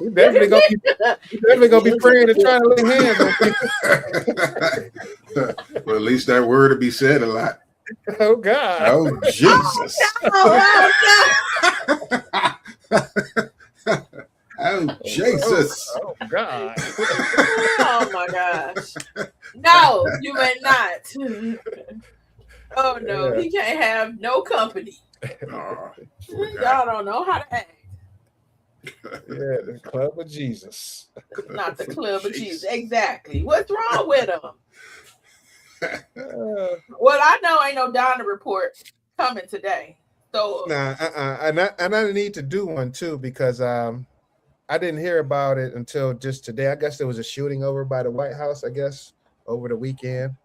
we definitely gonna be praying and trying to lay hands on people. Well, at least that word will be said a lot. Oh God. Oh Jesus. Oh, Oh Jesus. Oh God. oh my gosh. No, you may not. Oh no, Yeah. he can't have no company. Oh, Y'all don't know how to act. Yeah, the club of Jesus. Not the Club of Jesus. Exactly. What's wrong with him? Well, I know ain't no Donna report coming today. So And I need to do one too because I didn't hear about it until just today. I guess there was a shooting over by the White House, I guess, over the weekend.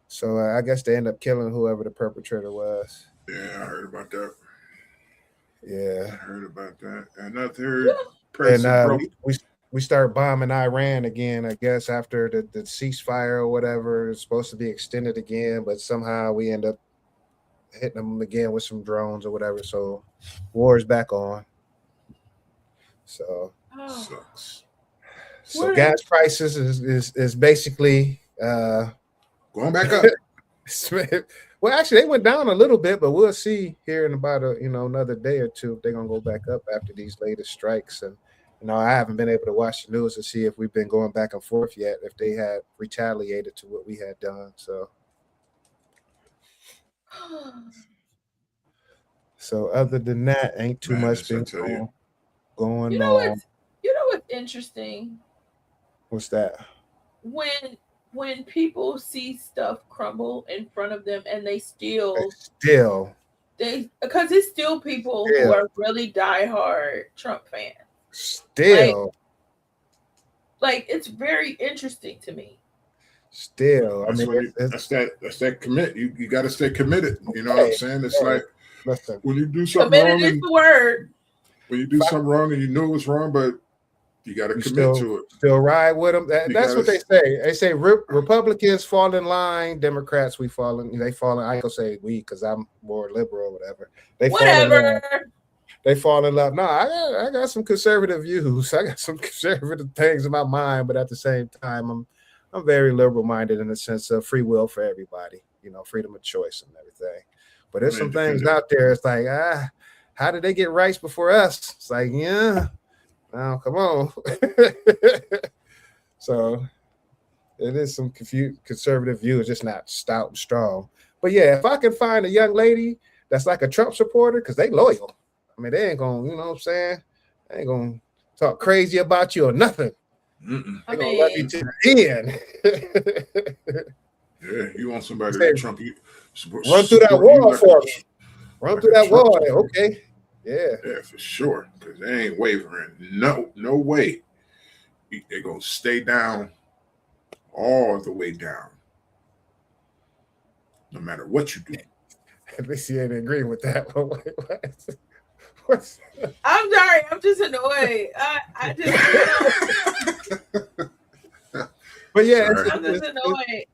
So I guess they end up killing whoever the perpetrator was. yeah, I heard about that. Yeah. I heard about that. And I heard And we start bombing Iran again, I guess, after the ceasefire or whatever is supposed to be extended again, but somehow we end up hitting them again with some drones or whatever. So war is back on. So sucks. So gas prices is basically going back up. Well, actually, they went down a little bit, but we'll see here in about another day or two if they're gonna go back up after these latest strikes. And I haven't been able to watch the news to see if we've been going back and forth yet, if they had retaliated to what we had done. So other than that, ain't too much been going you know on. You know what's interesting? What's that? When people see stuff crumble in front of them and they because it's still people who are really diehard Trump fans. Still. Like it's very interesting to me. Still. That's that's that commit. You got to stay committed. You know what I'm saying? It's like when you do something wrong. Committed is the word. When you do something wrong and you know it's wrong, but you got to commit to it. Still ride with them. That's what they say. They say Republicans fall in line, Democrats they fall in. I ain't gonna say we because I'm more liberal or whatever. They fall in love. No, I got some conservative views. I got some conservative things in my mind, but at the same time, I'm very liberal minded in the sense of free will for everybody. Freedom of choice and everything. But there's some things out there. It's like how did they get rights before us? It's like oh, come on. So it is some conservative views, just not stout and strong. But yeah, if I can find a young lady that's like a Trump supporter, because they loyal. I mean, they ain't gonna, you know what I'm saying? They ain't gonna talk crazy about you or nothing. They're gonna love you to the end. Yeah, you want somebody to Trump you run through that wall for me. Run through that wall, okay. Yeah, for sure. Because they ain't wavering. No way. They're gonna stay down all the way down. No matter what you do. At least you ain't agreeing with that. I'm sorry, I'm just annoyed. I just But yeah, I'm just annoyed.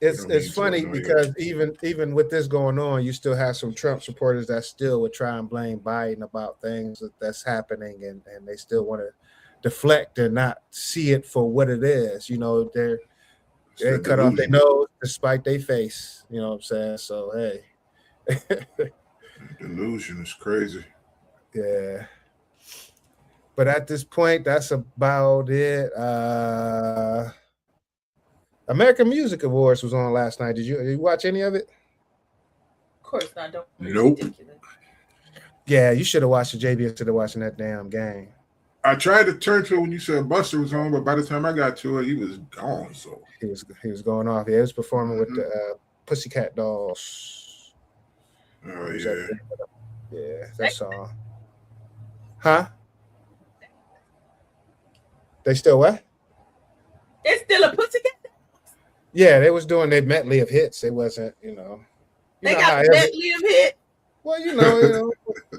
It's funny because even with this going on, you still have some Trump supporters that still would try and blame Biden about things that's happening, and they still want to deflect and not see it for what it is. They cut off their nose despite their face. You know what I'm saying? So hey, delusion is crazy. Yeah. But at this point, that's about it. American Music Awards was on last night. Did you watch any of it? Of course not. Don't. Nope. Yeah, you should have watched it, JB, instead of watching that damn game. I tried to turn to it when you said Buster was on, but by the time I got to it, he was gone. So he was going off. Yeah, he was performing with the Pussycat Dolls. Oh yeah. Yeah, that song. Huh? They still what? It's still a Pussycat. Yeah, they was doing their medley of hits. It wasn't, They how got the medley of hit. well,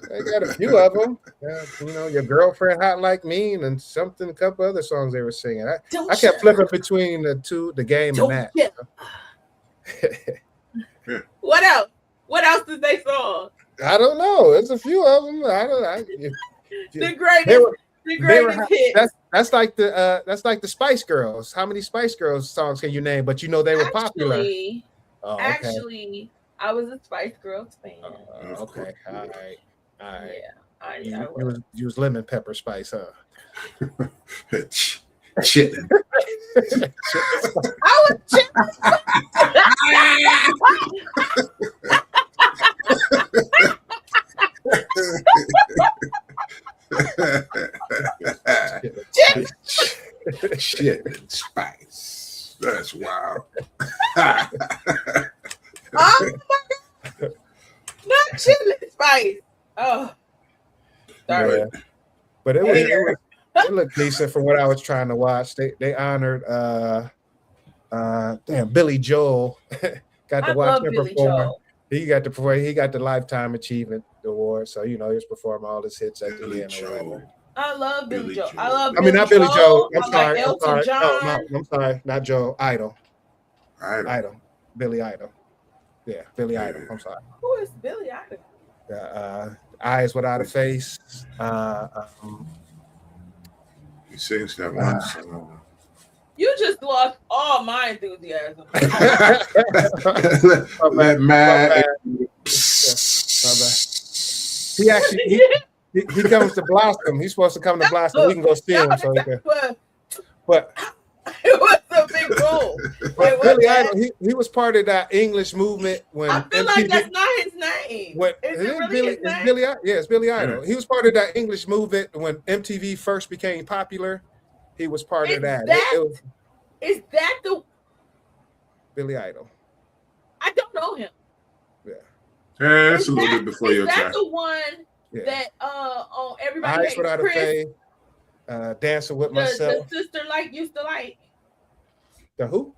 they got a few of them. Your girlfriend hot like me, and something, a couple other songs they were singing. I kept flipping between the game and that. What else? What else did they song? I don't know. There's a few of them. The greatest hit. That's like the Spice Girls. How many Spice Girls songs can you name? But they were popular. Oh, okay. Actually, I was a Spice Girls fan. Okay, all right. Yeah, you was lemon pepper spice, huh? Shit. I was Shit and spice. That's wild. Oh my God. Not chili spice. Oh, sorry. Yeah. But it looked decent from what I was trying to watch. They honored Billy Joel. Got to watch him perform. He got to perform. He got the Lifetime Achievement Award. So he was performing all his hits at the end or whatever. I love Billy Joel. Not Billy Joel. I'm sorry. No, I'm sorry. Not Joel. Idol. Billy Idol. Yeah, Billy Idol. I'm sorry. Who is Billy Idol? Eyes Without a Face. He sings that one song. You just lost all my enthusiasm. Let my He actually he comes to Blossom. He's supposed to come to Blossom. We can go see him. But it was a big role. Billy Idol, he was part of that English movement when I feel like that's not his name. It's Billy Idol. He was part of that English movement when MTV first became popular. He was part of that. Is that the Billy Idol? I don't know him. Yeah, that's a little bit before your time. That's the one that on Everybody Eyes Without a Face, Dancing with Myself. The sister used to like. The who?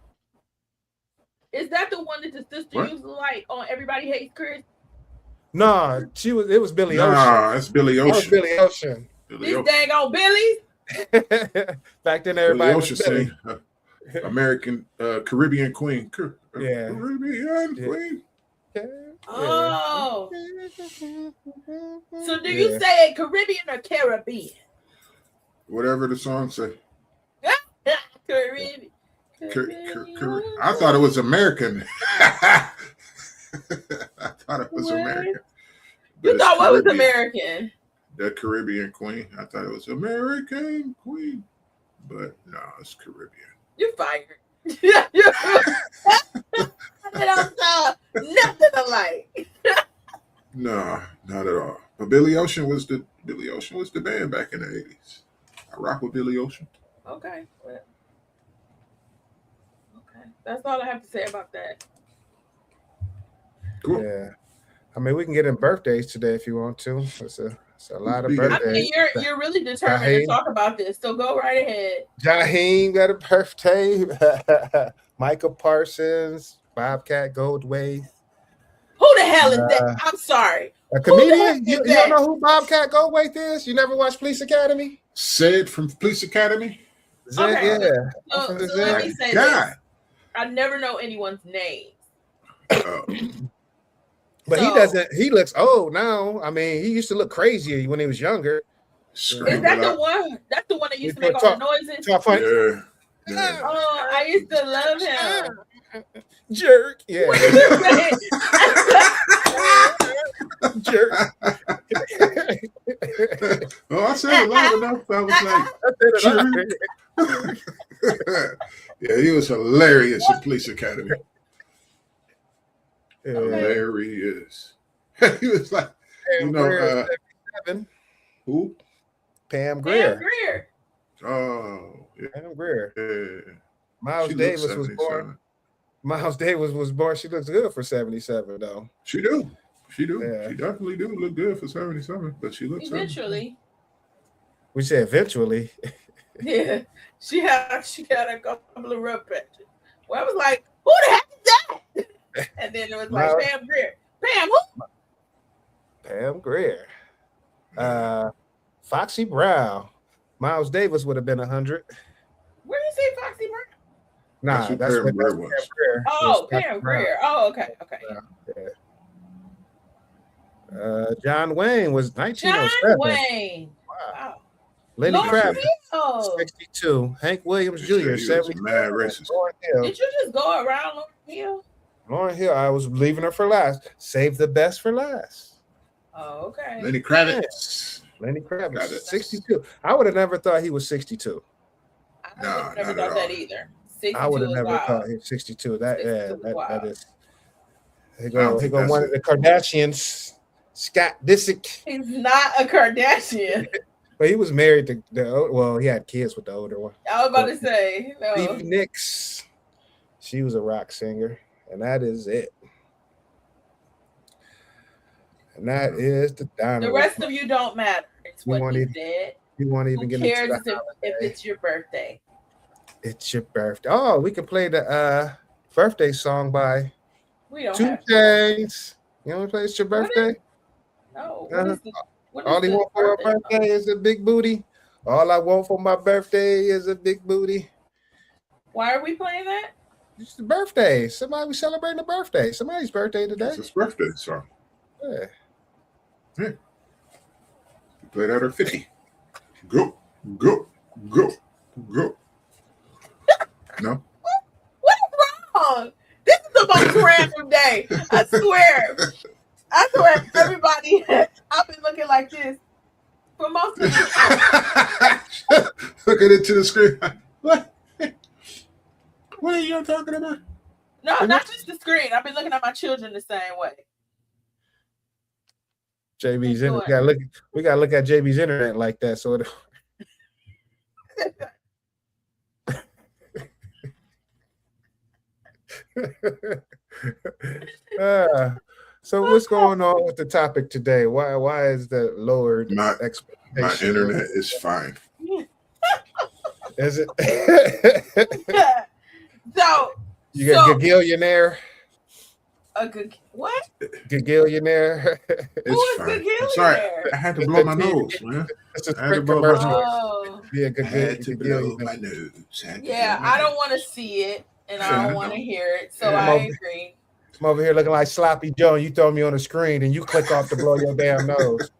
Is that the one that the sister used to like on Everybody Hates Chris? No, it was Billy Ocean. No, it's Billy Ocean. That was Billy Ocean. These dang on Billy's. Back then, everybody Billy Ocean sang American Caribbean Queen. Yeah. Caribbean Queen. Oh. So do you say Caribbean or Caribbean? Whatever the song say. Caribbean. I thought it was American. I thought it was American. You thought what was American? The Caribbean Queen. I thought it was American Queen. But no, it's Caribbean. You're fired. Nothing alike. No, not at all. But Billy Ocean was the band back in the 80s. I rock with Billy Ocean. Okay. Well, okay. That's all I have to say about that. Cool. Yeah. I mean, we can get in birthdays today if you want to. It's a lot of birthdays. I mean, you're really determined to talk about this, so go right ahead. Jaheim got a birthday. Michael Parsons, Bobcat Goldthwait. Who the hell is that? I'm sorry. A comedian? You don't know who Bobcat Goldthwait is? You never watched Police Academy? Sid from Police Academy? Okay. Yeah. So let me say this. I never know anyone's name. But he doesn't. He looks old now. I mean, he used to look crazy when he was younger. Is that the one? That's the one that used to make all the noises. Yeah. Oh, I used to love him. Jerk. Yeah. Jerk. Oh, I said it loud enough. I was like, yeah, he was hilarious in Police Academy. Yeah. Hilarious. He was like, who? Pam Grier. Oh, yeah. Pam Grier. Yeah. Miles Davis was born. Miles Davis was born. She looks good for 77, though. She do. She do. Yeah. She definitely do look good for 77, but she looks 77. Eventually. We said eventually. Yeah. She had a couple of rough patches. Well, I was like, who the heck is that? And then it was like No. Pam Grier. Pam who? Pam Grier. Foxy Brown. Miles Davis would have been 100. Where do you say Foxy Brown? Nah, That's who that's Pam what Grier Pam was. Grier. Oh, Foxy Pam Brown. Grier. Oh, okay. John Wayne was John 1907. Wayne. Wow. Wow. Lenny Lauryn Kravitz, Hill. 62. Hank Williams He said Jr., he was 70. mad racist. Lauryn Hill. Did you just go around Lauryn Hill? Lauryn Hill, I was leaving her for last. Save the best for last. Oh, okay. Lenny Kravitz. Lenny Kravitz, Got it. 62. I would have never thought he was 62. I Nah, never not thought at that all. either. 62 I would have is never wild. thought he was 62. That 62 is that wild. is. Here I don't go think one that's of the Kardashians, Scott Disick. He's not a Kardashian. But he was married to well, he had kids with the older one. I was about to say, no. Stevie Nicks. She was a rock singer, and that is it. And that is the dynamite. The rest of you don't matter. It's You what won't he even said. You won't Who even get into cares the if holiday. it's your birthday? It's your birthday. Oh, we can play the birthday song by We don't 2 have to. Chainz. You want to play It's Your What Birthday? No. What All is he the want for a birthday is a big booty. All I want for my birthday is a big booty. Why are we playing that? It's the birthday. Somebody we celebrating a birthday. Somebody's birthday today. It's his birthday song. Yeah. You played at her 50. Go, go, go, go. No? What is wrong? This is the most random day. I swear. Everybody, I've been looking like this for most of the Looking into the screen. What? What are you talking about? No, not just the screen. I've been looking at my children the same way. JB's Enjoy. internet. We gotta look at JB's internet like that. So so what's going on with the topic today? Why is the lowered My expectation? internet is fine. Is it? So You got So- Gagillionaire? a good what? Gagillionaire? It's Who is fine. Gagillionaire? I'm sorry. I had to blow my nose, man. It's a I had to Sprint blow my commercial. nose. Oh, Yeah, I had to blow Gagillionaire. my nose. Had to yeah. blow my I don't nose. want to see it, and Yeah, I I don't want to know. hear it. So Yeah. I agree. I'm over here looking like Sloppy Joe, and you throw me on the screen, and you click off to blow your damn nose.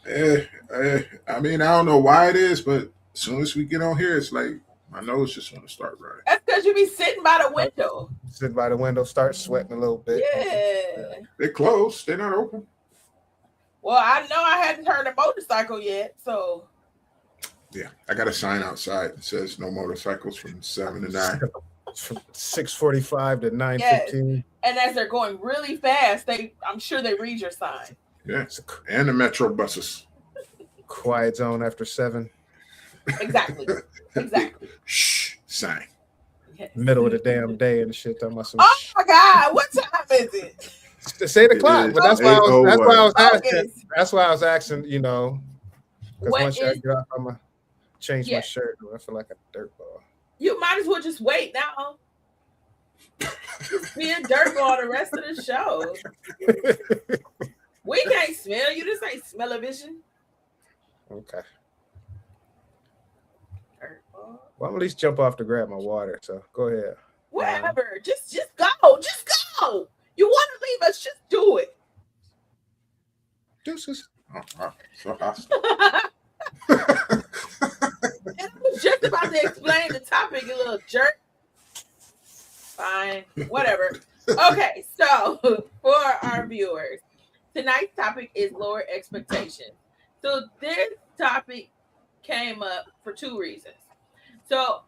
I mean, I don't know why it is, but as soon as we get on here, it's like my nose just want to start running. That's because you be sitting by the window. Sit by the window, start sweating a little bit. Yeah. They're closed. They're not open. Well, I know I hadn't heard a motorcycle yet, so Yeah, I got a sign outside that says no motorcycles from 7 to 9. From 6:45 to 9:15. and as they're going really fast, I'm sure they read your sign. Yeah, and the metro buses. Quiet zone after 7. Exactly. Exactly. Shh, sign. Yes. Middle of the damn day and shit. Talking about some Oh my God! What time is it? Say the It clock, is but that's why I was asking. August. That's why I was asking. You know, because What once I is- get off, I'm gonna change my Yeah. shirt. I feel like a dirt ball. You might as well just wait now. Just be a dirt ball the rest of the show. We can't smell you. This ain't smell-o-vision. Okay. Dirt ball. Well, I'm at least jump off to grab my water. So go ahead. Whatever. Just go. Just go. You want to leave us? Just do it. Deuces. Oh, so hostile. And I was just about to explain the topic, you little jerk. Fine, whatever. Okay, so for our viewers, tonight's topic is lower expectations. So this topic came up for 2 reasons. So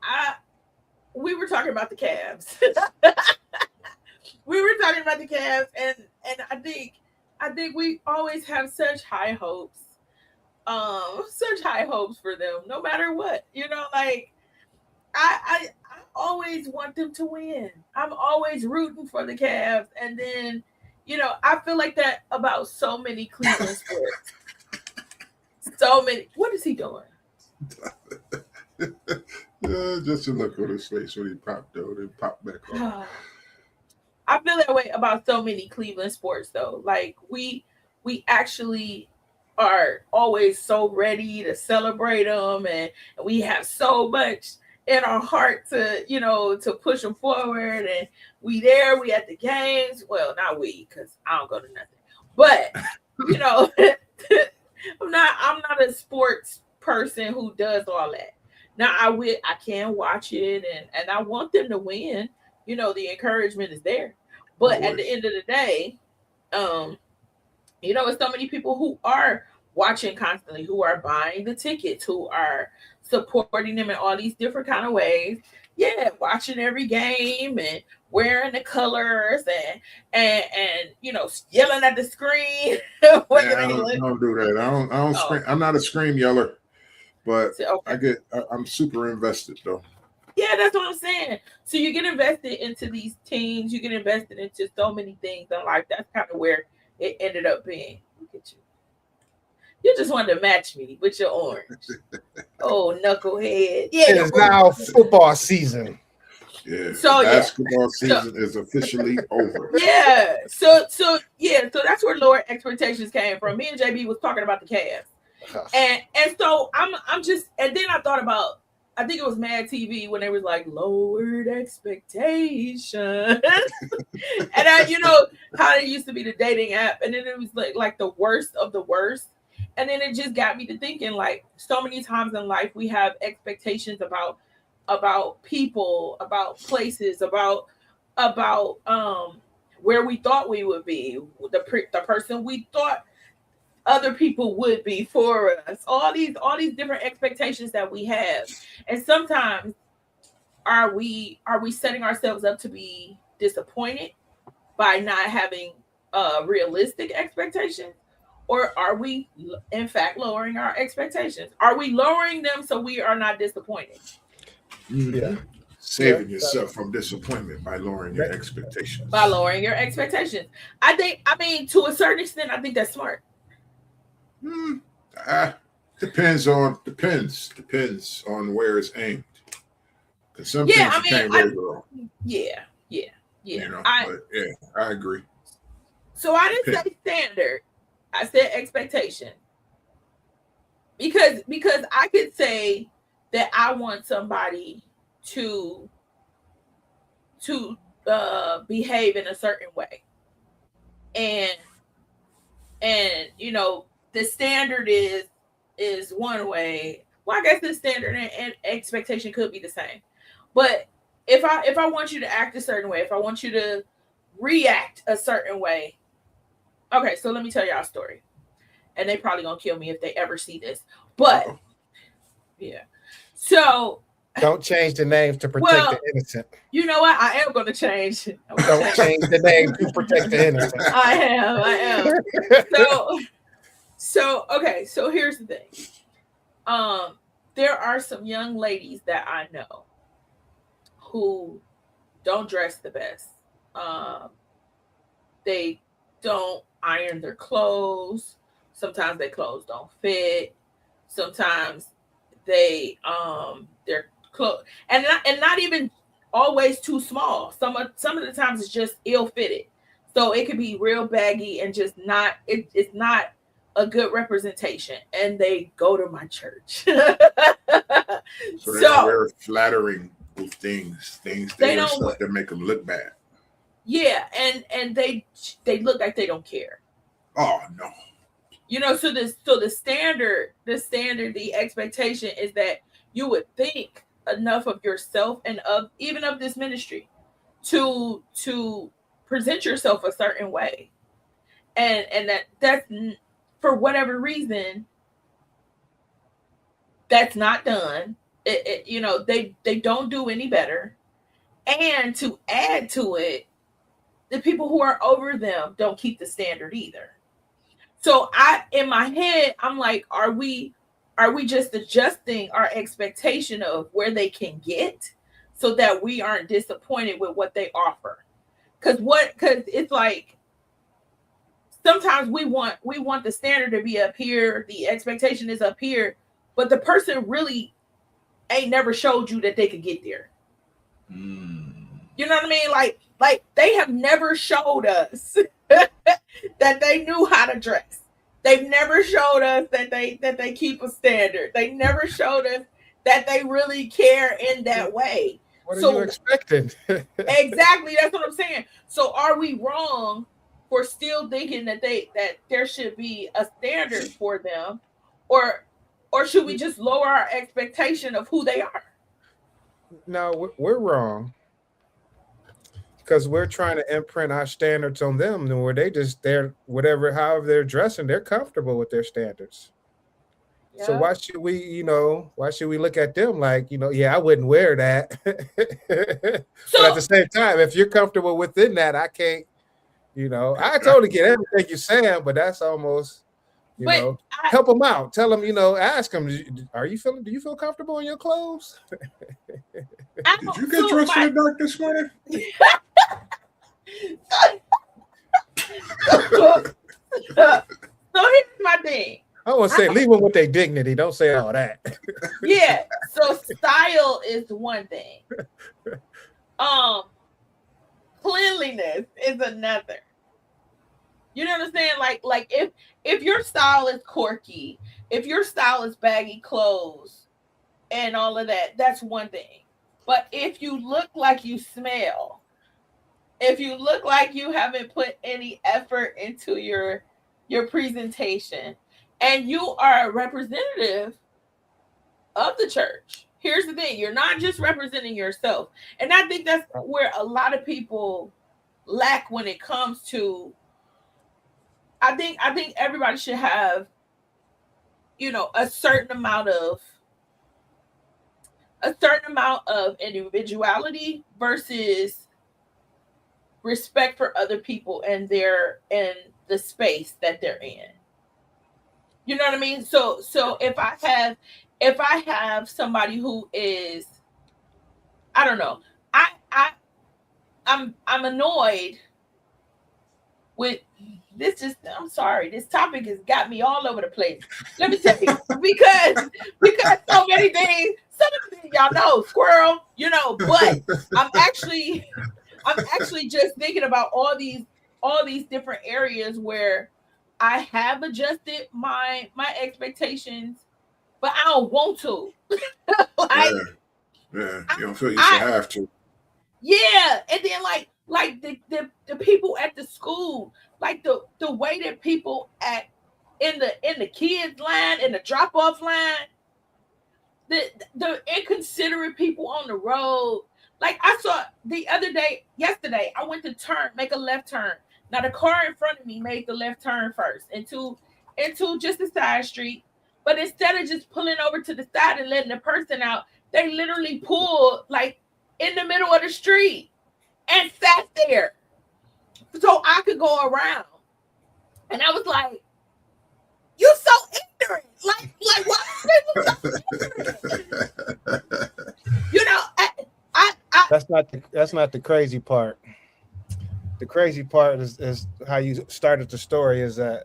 we were talking about the Cavs. We were talking about the Cavs, and I think we always have such high hopes. Such high hopes for them, no matter what. You know, like I always want them to win. I'm always rooting for the Cavs, and then I feel like that about so many Cleveland sports. So many. What is he doing? Just a look on his face when he popped out and popped back on. I feel that way about so many Cleveland sports, though. Like we actually are always so ready to celebrate them, and we have so much in our heart to to push them forward. And we at the games. Well, not we, because I don't go to nothing. But I'm not a sports person who does all that. Now I can watch it, and I want them to win. The encouragement is there. But at the end of the day, it's so many people who are watching constantly, who are buying the tickets, who are supporting them in all these different kind of ways. Yeah, watching every game and wearing the colors and yelling at the screen. I don't do that. I don't scream. I'm not a scream yeller, but I'm super invested though. Yeah, that's what I'm saying. So you get invested into these teams, you get invested into so many things in life. That's kind of where it ended up being. Look at you. You just wanted to match me with your orange. Oh, knucklehead. Yeah, it is now football season. Yeah. So basketball season is officially over. Yeah. So that's where lower expectations came from. Me and JB was talking about the Cavs. And so I'm just, and then I thought about, I think it was Mad TV when they was like lowered expectations. And how it used to be the dating app, and then it was like the worst of the worst. And then it just got me to thinking, like, so many times in life we have expectations about people, about places, about where we thought we would be, the person we thought other people would be for us, all these different expectations that we have. And sometimes are we setting ourselves up to be disappointed by not having realistic expectations, or are we in fact lowering our expectations? Are we lowering them so we are not disappointed? Yeah, saving yourself from disappointment by lowering your expectations. I mean, to a certain extent, I think that's smart. Depends on where it's aimed. Because some things you can't really go. Yeah. I agree. So I didn't say standard. I said expectation. Because I could say that I want somebody to behave in a certain way, and the standard is one way. Well, I guess the standard and expectation could be the same. But if I want you to act a certain way, if I want you to react a certain way, okay, so let me tell y'all a story. And they probably gonna kill me if they ever see this. But yeah. So don't change the name to protect the innocent. You know what? I am gonna change. Don't change the name to protect the innocent. I am. So okay, so here's the thing. There are some young ladies that I know who don't dress the best. They don't iron their clothes. Sometimes their clothes don't fit. Sometimes their clothes and not even always too small. Some of the times it's just ill fitted. So it could be real baggy and just not. It's not a good representation. And they go to my church. So they wear flattering things they wear stuff that make them look bad. Yeah, and they look like they don't care. Oh no. So the standard, the expectation is that you would think enough of yourself and of this ministry to present yourself a certain way, and that's for whatever reason that's not done. They don't do any better, and to add to it, the people who are over them don't keep the standard either. So in my head, I'm like, are we just adjusting our expectation of where they can get so that we aren't disappointed with what they offer? Because it's like, sometimes we want the standard to be up here, the expectation is up here, but the person really ain't never showed you that they could get there. You know what I mean? Like they have never showed us that they knew how to dress. They've never showed us that they keep a standard. They never showed us that they really care in that way. What are you expecting? Exactly, that's what I'm saying. So are we wrong for still thinking that there should be a standard for them, or should we just lower our expectation of who they are? No, we're wrong because we're trying to imprint our standards on them, and where they're whatever, however they're dressing, they're comfortable with their standards. Yeah. So why should we look at them like, yeah, I wouldn't wear that. But at the same time, if you're comfortable within that, I can't, I totally get everything you're saying, but that's almost, help them out. Tell them, ask them, do you feel comfortable in your clothes? Did you get dressed for the dark this morning? So here's my thing. I would say leave them with their dignity. Don't say all that. Yeah. So style is one thing. Cleanliness is another. You know what I'm saying? Like if your style is quirky, if your style is baggy clothes and all of that, that's one thing. But if you look like you smell, if you look like you haven't put any effort into your presentation, and you are a representative of the church, here's the thing: you're not just representing yourself. And I think that's where a lot of people lack when it comes to. I think everybody should have, a certain amount of individuality versus respect for other people and the space that they're in. You know what I mean? So if I have somebody who is, I don't know, I'm annoyed with this. I'm sorry, this topic has got me all over the place. Let me tell you, because so many things, some of the things y'all know, squirrel, but I'm actually just thinking about all these different areas where I have adjusted my expectations, but I don't want to. Yeah, you don't feel you should have to. Yeah, and then like the people at the school, like the way that people act in the kids line, in the drop off line, the inconsiderate people on the road. Like I saw yesterday, I went to make a left turn. Now the car in front of me made the left turn first into just a side street. But instead of just pulling over to the side and letting the person out, they literally pulled like in the middle of the street and sat there so I could go around. And I was like, "You're so ignorant! Like why are people so ignorant?" That's not the crazy part. The crazy part is how you started the story. Is that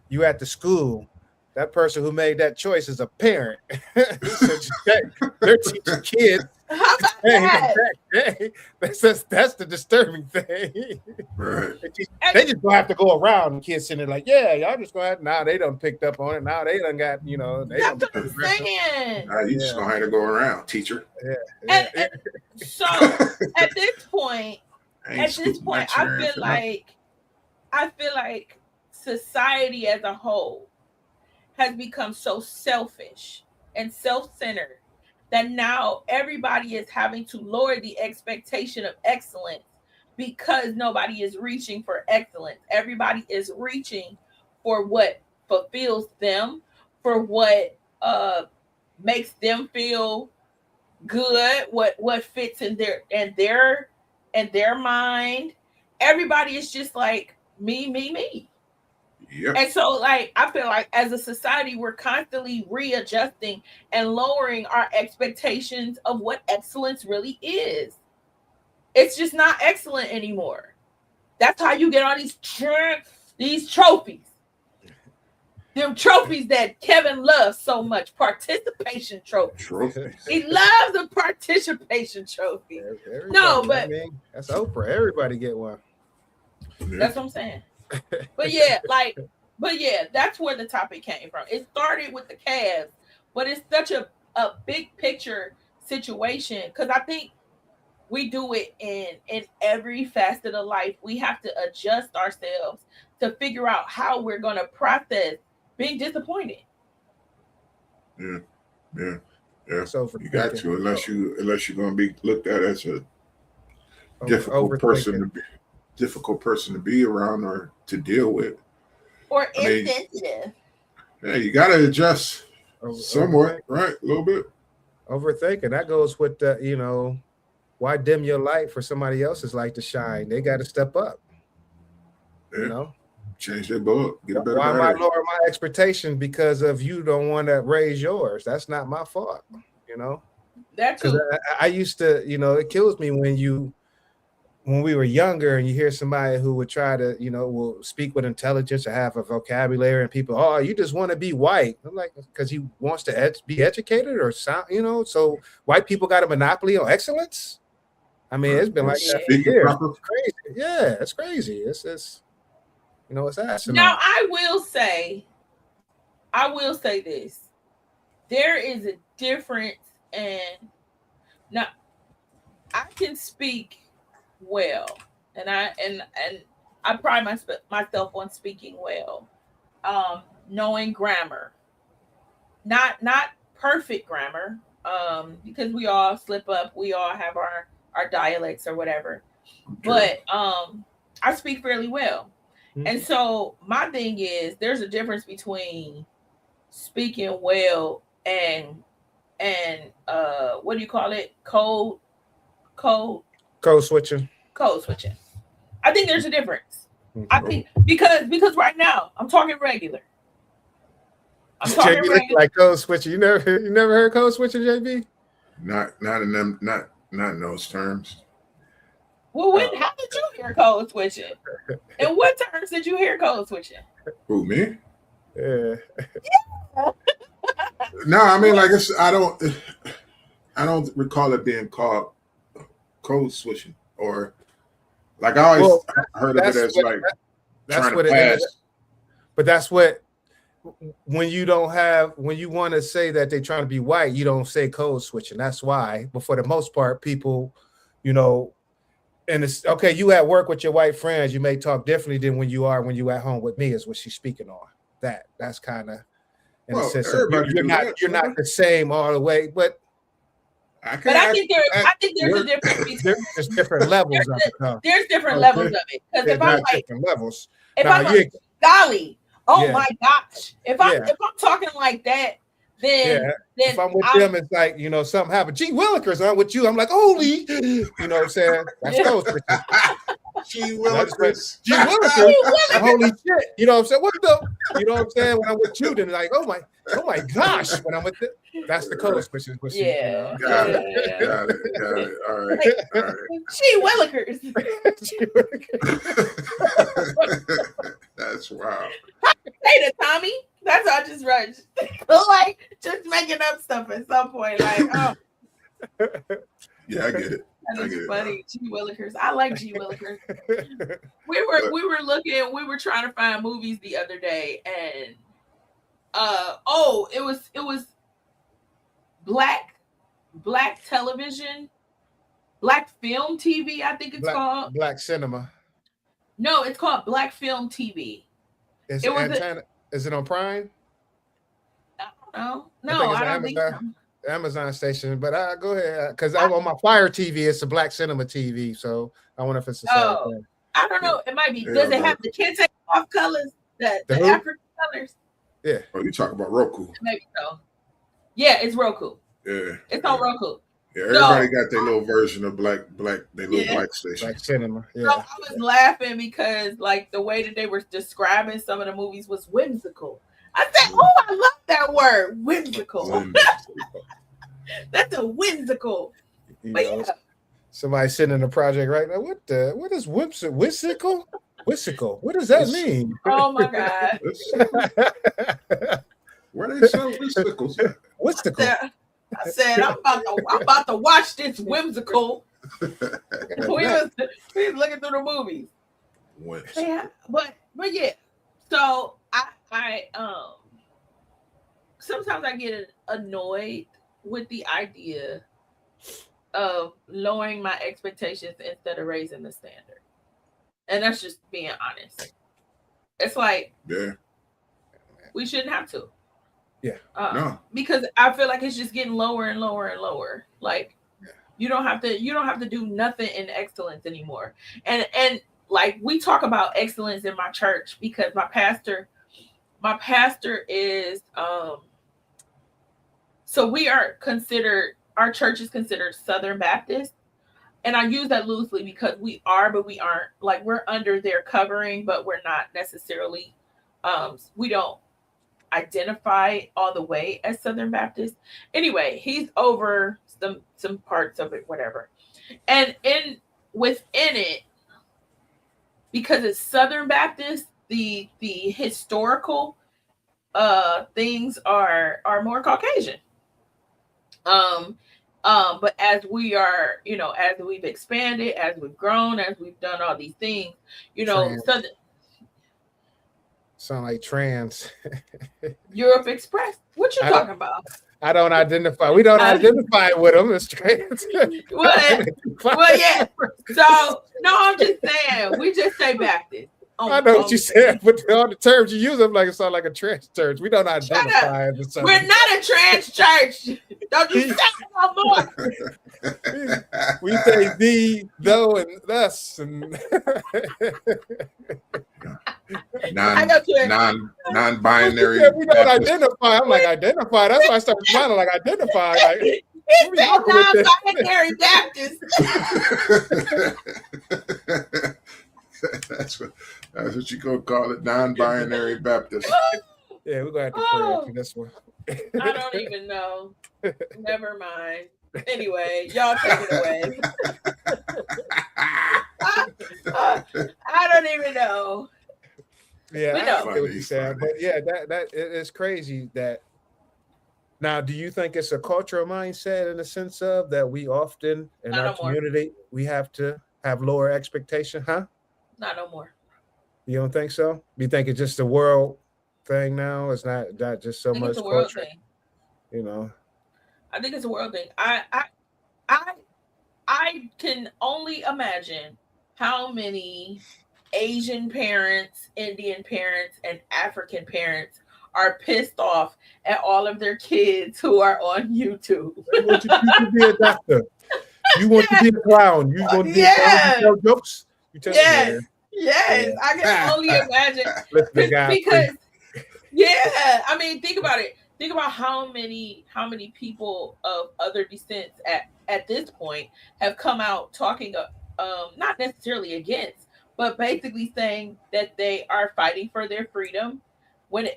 you at the school? That person who made that choice is a parent. So they're teaching kids. How about that? That's the disturbing thing. Right. They just gonna have to go around and kids sitting there like, yeah, y'all just gonna have to, now they done picked up on it. Now they done got, they That's what I'm saying. Now you just gonna have to go around, teacher. And so at this point, I feel like society as a whole has become so selfish and self-centered that now everybody is having to lower the expectation of excellence because nobody is reaching for excellence. Everybody is reaching for what fulfills them, for what makes them feel good, what fits in their mind. Everybody is just like me. Yep. And so like I feel like as a society we're constantly readjusting and lowering our expectations of what excellence really is. It's just not excellent anymore. That's how you get all these trends These trophies. Them trophies that Kevin loves so much. Participation trophies. Trophies. He loves a participation trophy. No, but I mean, that's Oprah. Everybody get one. Yeah. that's what I'm saying. But yeah, that's where the topic came from. It started with the Cavs, but it's such a big picture situation because I think we do it in every facet of life. We have to adjust ourselves to figure out how we're going to process being disappointed. Yeah. So You got to, unless you're going to be looked at as a difficult person to be around or to deal with, or insensitive. Yeah, you got to adjust somewhat, right? A little bit. Overthinking, that goes with the, why dim your light for somebody else's light to shine? They got to step up. Yeah. Change their bulb. Get a better Why am I battery. lowering my expectation because of you don't want to raise yours? That's not my fault. That too. I used to, it kills me when we were younger and you hear somebody who would try to, will speak with intelligence or have a vocabulary and people, oh, you just want to be white. I'm like, because he wants to be educated or sound, so white people got a monopoly on excellence. I mean, it's been like that for years. It's crazy. Yeah, it's crazy. It's it's asinine. Now, I will say this. There is a difference, and now I can speak well, and I pride myself on speaking well, knowing grammar, not perfect grammar, because we all slip up, we all have our dialects or whatever, but I speak fairly well. Mm-hmm. And so my thing is, there's a difference between speaking well and what do you call it? Code switching. I think there's a difference. Mm-hmm. I think because right now I'm talking regular. Like code switching. You never heard code switching, JB? Not in those terms. Well, how did you hear code switching? And what terms did you hear code switching? Who, me? Yeah. No, I mean, like I don't recall it being called code switching, or like I always heard of it as like trying to pass. But that's what when you want to say that they're trying to be white, you don't say code switching. That's why. But for the most part, people, and it's okay. You at work with your white friends, you may talk differently than when you at home with me. Is what she's speaking on. That's kind of in a sense. You're not the same all the way, but I think there's a difference. There's different levels of it. There's different levels of it. Because if I'm like different levels, golly, my gosh, if I'm talking like that, then if I'm with them, it's like something happened. Gee Willikers, I'm with you. I'm like, holy, what I'm saying? That's close. Gee Willikers, holy shit. You know what I'm saying? What the? You know what I'm saying? When I'm with you, then like, oh my gosh. When I'm with that's the code switch. Got it. All right. Gee Willikers. That's wow. Say that, Tommy. That's how I just run. Like just making up stuff at some point. Like, oh. Yeah, I get it. That is funny. G Willikers. I like G Willikers. We were trying to find movies the other day, and it was black television, black film TV, I think it's called. Black cinema. No, it's called Black Film TV. Is it on Prime? I don't know. No, I don't think so. Amazon station, but go ahead because I'm on my Fire TV. It's a black cinema TV, so I wonder if it's the same thing. I don't know. It might be. Does it have the can't take off colors? The African colors? Yeah. Oh, you talking about Roku? Maybe so. Yeah, it's Roku. Yeah. It's on Roku. Yeah, everybody got their little version of black black station. Black cinema. Yeah. So I was laughing because like the way that they were describing some of the movies was whimsical. I said, "Oh, I love that word, whimsical." That's a whimsical. Somebody sitting in a project right now. What is whimsical? Whitsicle. What does that mean? Oh my God. Where they sell whistles? Whitsicle. I said I'm about to watch this whimsical. we was looking through the movies. Yeah, but yeah. So I sometimes I get annoyed with the idea of lowering my expectations instead of raising the standard. And that's just being honest. It's like, we shouldn't have to. Yeah. No. Because I feel like it's just getting lower and lower and lower. Like you don't have to do nothing in excellence anymore. And like we talk about excellence in my church because my pastor is so we are considered, our church is considered Southern Baptist. And I use that loosely because we are, but we aren't. Like we're under their covering, but we're not necessarily, we don't identify all the way as Southern Baptist. Anyway, he's over some parts of it, whatever. And within it, because it's Southern Baptist, the historical things are more Caucasian. But as we are, as we've expanded, as we've grown, as we've done all these things, Southern sound like trans. Europe Express. What you talking about? I don't identify. We don't identify with them as trans. well, yeah. So no, I'm just saying. We just say Baptist. I know what you said, but all the terms you use, I'm like it sound like a trans church. We don't identify as a church. We're not a trans church. Don't you say no more. We say thee, though, and us, and non-binary. We don't identify. I'm like identify. That's why I started smiling. Like identify. Like non-binary Baptist. That's what you gonna call it, non-binary Baptist. Yeah, we're gonna have to pray for this one. I don't even know. Never mind. Anyway, y'all take it away. I don't even know. Yeah, I know what you said, but yeah, that it's crazy that. Now, do you think it's a cultural mindset in the sense of that we often in our community we have to have lower expectation, huh? Not no more. You don't think so? You think it's just a world thing now? It's not just so much culture. Thing. I think it's a world thing. I can only imagine how many Asian parents, Indian parents, and African parents are pissed off at all of their kids who are on YouTube. You want to be a doctor. You want to be a clown. You want to be a clown. You tell jokes. Yes, I can only imagine because I mean, think about it. Think about how many people of other descents at this point have come out talking, not necessarily against, but basically saying that they are fighting for their freedom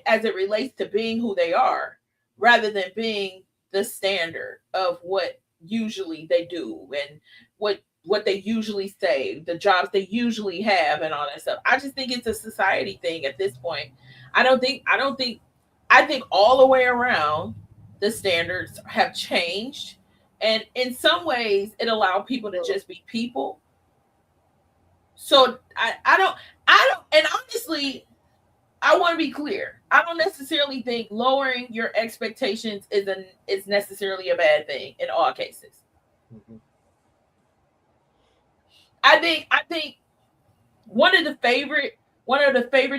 as it relates to being who they are, rather than being the standard of what usually they do and what they usually say, the jobs they usually have, and all that stuff. I just think it's a society thing at this point. I think all the way around the standards have changed, and in some ways it allowed people to just be people. So I don't, and honestly, I want to be clear. I don't necessarily think lowering your expectations is necessarily a bad thing in all cases. Mm-hmm. I think one of the favorite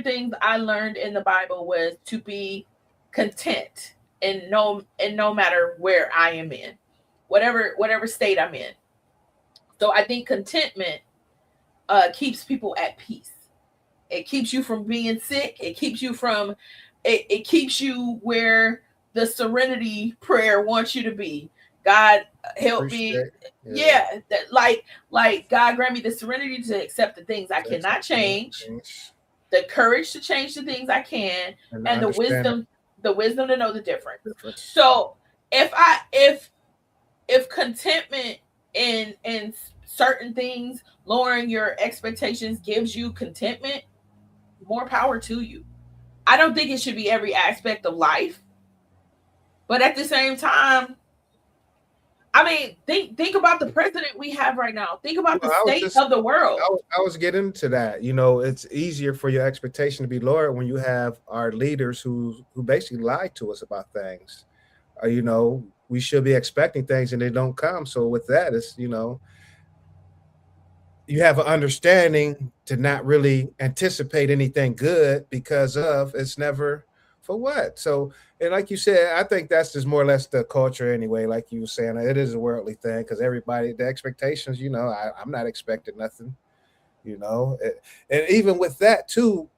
things I learned in the Bible was to be content and no matter where I am in, whatever state I'm in. So I think contentment keeps people at peace. It keeps you from being sick. It keeps you from it keeps you where the serenity prayer wants you to be. God help me. Yeah, that like God grant me the serenity to accept the things I cannot change, the courage to change the things I can, and the wisdom to know the difference. So if contentment in certain things, lowering your expectations gives you contentment, more power to you. I don't think it should be every aspect of life, but at the same time, I mean, think about the president we have right now. Think about the Well, I was state just of the world. I was getting into that. You know, it's easier for your expectation to be lower when you have our leaders who basically lied to us about things. You know, we should be expecting things and they don't come. So with that, it's you have an understanding to not really anticipate anything good because of it's never for what. So, and like you said, I think that's just more or less the culture anyway. Like you were saying, it is a worldly thing because everybody, the expectations, I'm not expecting nothing, you know. And even with that too,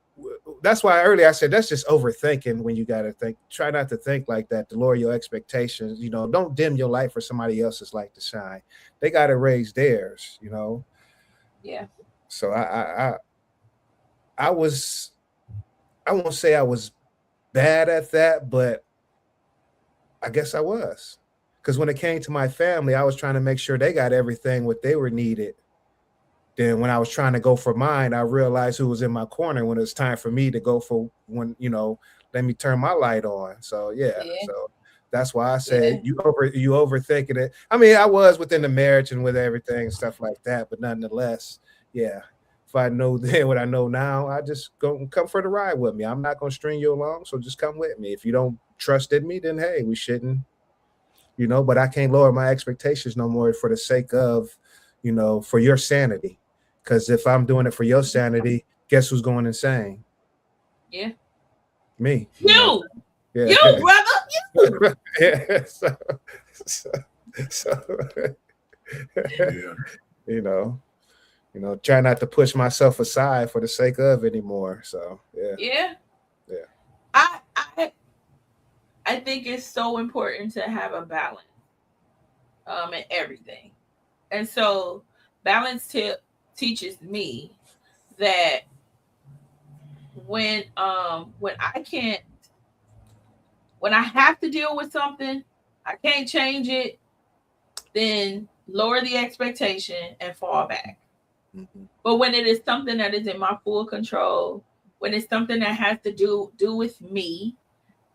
that's why earlier I said that's just overthinking when you got to think, try not to think like that, to lower your expectations, don't dim your light for somebody else's light to shine. They got to raise theirs. Yeah. So I was, I won't say I was bad at that, but I guess I was. Because when it came to my family, I was trying to make sure they got everything what they were needed. Then when I was trying to go for mine, I realized who was in my corner when it was time for me to go for let me turn my light on. So yeah. So that's why I said you overthinking it. I mean, I was within the marriage and with everything and stuff like that, but nonetheless, yeah. If I know then what I know now, I just go come for the ride with me. I'm not gonna string you along, so just come with me. If you don't trust in me, then hey, we shouldn't, but I can't lower my expectations no more for the sake of, for your sanity. Because if I'm doing it for your sanity, guess who's going insane? Yeah. Me. You. Yeah. You, brother. You. Yeah. So Yeah. Try not to push myself aside for the sake of anymore. So Yeah. I think it's so important to have a balance in everything. And so balance teaches me that when I have to deal with something, I can't change it, then lower the expectation and fall back. Mm-hmm. But when it is something that is in my full control, when it's something that has to do with me,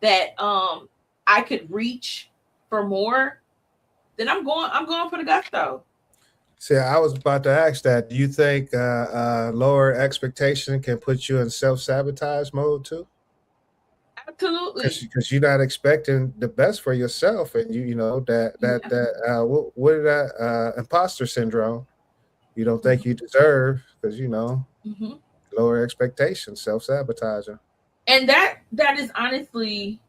that I could reach for more, then I'm going for the gusto. See, I was about to ask that. Do you think lower expectation can put you in self-sabotage mode too? Absolutely. Because you're not expecting the best for yourself, and what is that imposter syndrome? You don't think you deserve because mm-hmm. lower expectations, self-sabotaging. And that is honestly,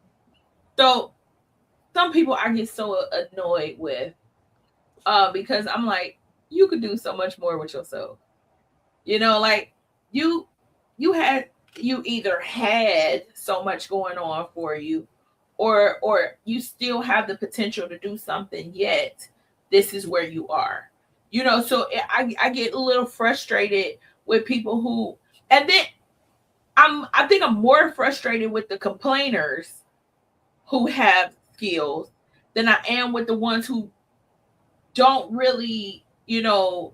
so some people I get so annoyed with, because I'm like, you could do so much more with yourself. Like you either had so much going on for you, or you still have the potential to do something, yet this is where you are. So I get a little frustrated with people who, and then I think I'm more frustrated with the complainers who have skills than I am with the ones who don't really, the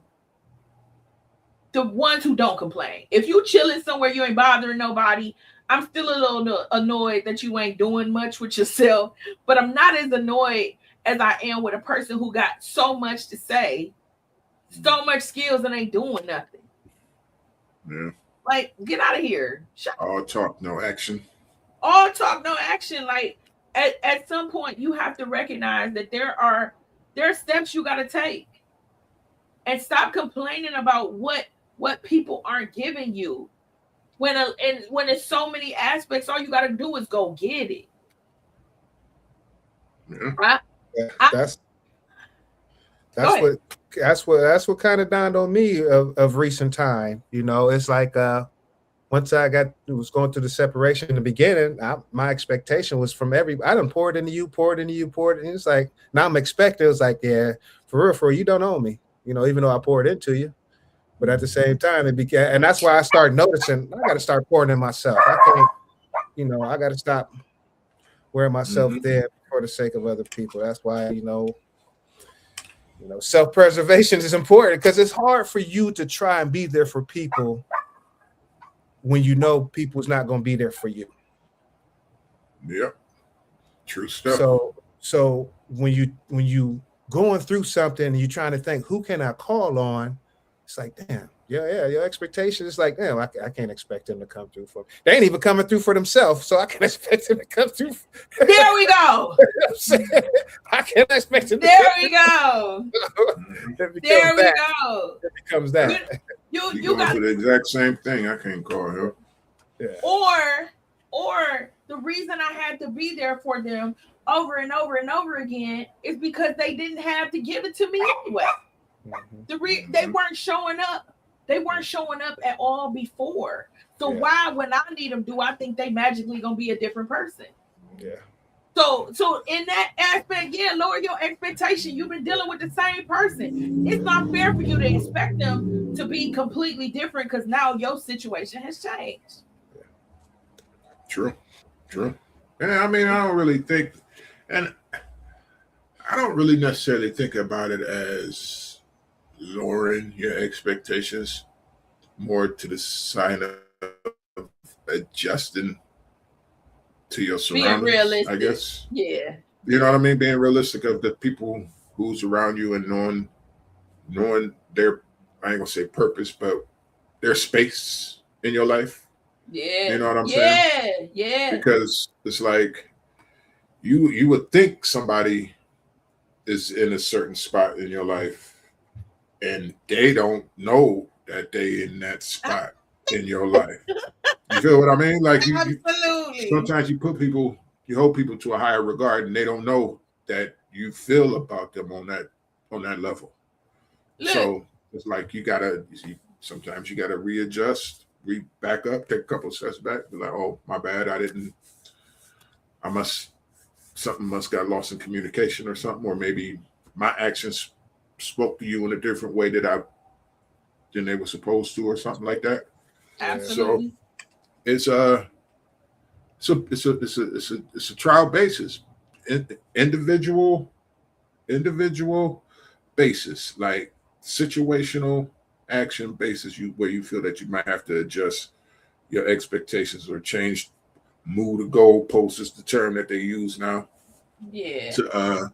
ones who don't complain. If you chilling somewhere, you ain't bothering nobody, I'm still a little annoyed that you ain't doing much with yourself, but I'm not as annoyed as I am with a person who got so much to say, so much skills, and ain't doing nothing. Yeah. Like, get out of here. All talk, no action. All talk, no action. Like, at some point, you have to recognize that there are steps you got to take, and stop complaining about what people aren't giving you. When it's so many aspects, all you got to do is go get it. Yeah. That's what kind of dawned on me of recent time. It's like once I was going through the separation in the beginning, my expectation was from I done poured into you, and it's like now I'm expecting. It's like, yeah, for real, you don't owe me. Even though I poured into you, but at the same time, it became, and that's why I started noticing I got to start pouring in myself. I can't, I got to stop wearing myself thin for the sake of other people. That's why, self-preservation is important because it's hard for you to try and be there for people when you know people's not going to be there for you. Yep. True stuff. So when you going through something and you're trying to think, who can I call on? It's like, damn, your expectation is like, damn, I can't expect them to come through for me. They ain't even coming through for themselves, so I can't expect them to come through. There we go. I can't expect them. There we go. There we go. It becomes that. You got got the exact same thing. I can't call him. Yeah. Or the reason I had to be there for them over and over and over again is because they didn't have to give it to me anyway. They weren't showing up. They weren't showing up at all before. So why, when I need them, do I think they magically gonna be a different person? Yeah. So in that aspect, lower your expectation. You've been dealing with the same person. It's not fair for you to expect them to be completely different because now your situation has changed. True. Yeah, I mean, I don't really think, and I don't really necessarily think about it as lowering your expectations, more to the side of adjusting to your surroundings. Being realistic, I guess. Yeah. You know what I mean? Being realistic of the people who's around you and knowing their, I ain't gonna say purpose, but their space in your life. Yeah. You know what I'm saying? Yeah. Because it's like you would think somebody is in a certain spot in your life and they don't know that they in that spot in your life. You feel what I mean? Like you sometimes you hold people to a higher regard and they don't know that you feel about them on that level. Look. So it's like sometimes you gotta readjust, back up, take a couple of steps back, be like, oh, my bad, something must got lost in communication or something, or maybe my actions spoke to you in a different way than they were supposed to, or something like that. Absolutely. So it's a trial basis, individual basis, like situational action basis, where you feel that you might have to adjust your expectations or change move the goalpost is the term that they use now. Yeah. To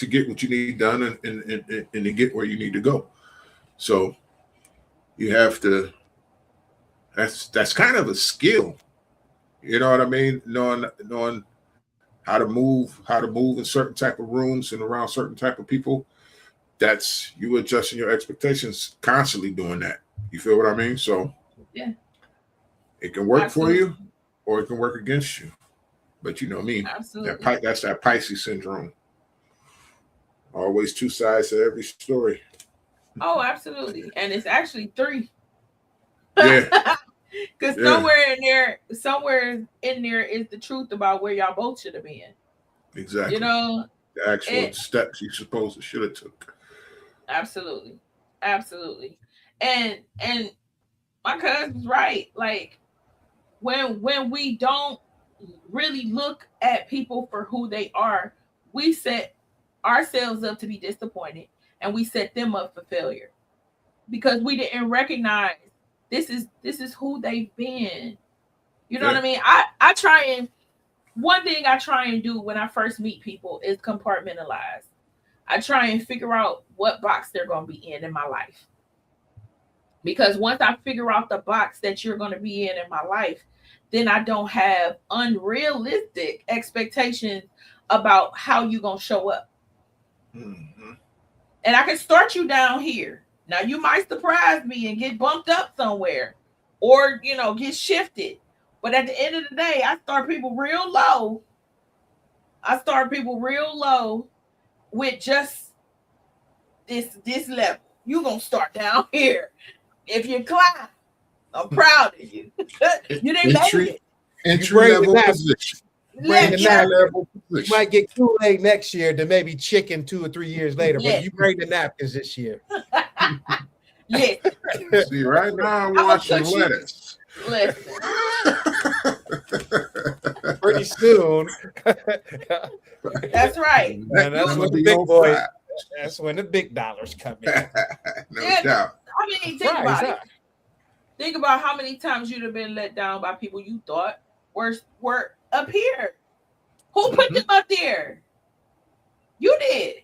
get what you need done and to get where you need to go. So you have to. That's kind of a skill. You know what I mean? Knowing how to move in certain type of rooms and around certain type of people. That's you adjusting your expectations, constantly doing that. You feel what I mean? So yeah, it can work for you or it can work against you. But you know me, absolutely. That's that Pisces syndrome. Always two sides to every story. Oh, absolutely. And it's actually three. Yeah. Because somewhere in there is the truth about where y'all both should have been. Exactly. You know, the actual steps you should have took. Absolutely. And my cousin's right. Like when we don't really look at people for who they are, we set ourselves up to be disappointed and we set them up for failure because we didn't recognize this is who they've been. You know what I mean? One thing I try and do when I first meet people is compartmentalize. I try and figure out what box they're going to be in my life. Because once I figure out the box that you're going to be in my life, then I don't have unrealistic expectations about how you're going to show up. Mm-hmm. And I can start you down here. Now, you might surprise me and get bumped up somewhere or, get shifted. But at the end of the day, I start people real low. With just this level. You're going to start down here. If you climb, I'm proud of you. You didn't make it. Entry level position. You might get Kool-Aid next year, then maybe chicken 2 or 3 years later. But you bring the napkins this year. Yes. See, right now I'm watching lettuce. Listen. Pretty soon, That's right. And that's Some when of the the big old boys. fries. That's when the big dollars come in. No Yeah, doubt. I mean, think Fries, about huh? it. Think about how many times you'd have been let down by people you thought were up here. Who put them up there? You did.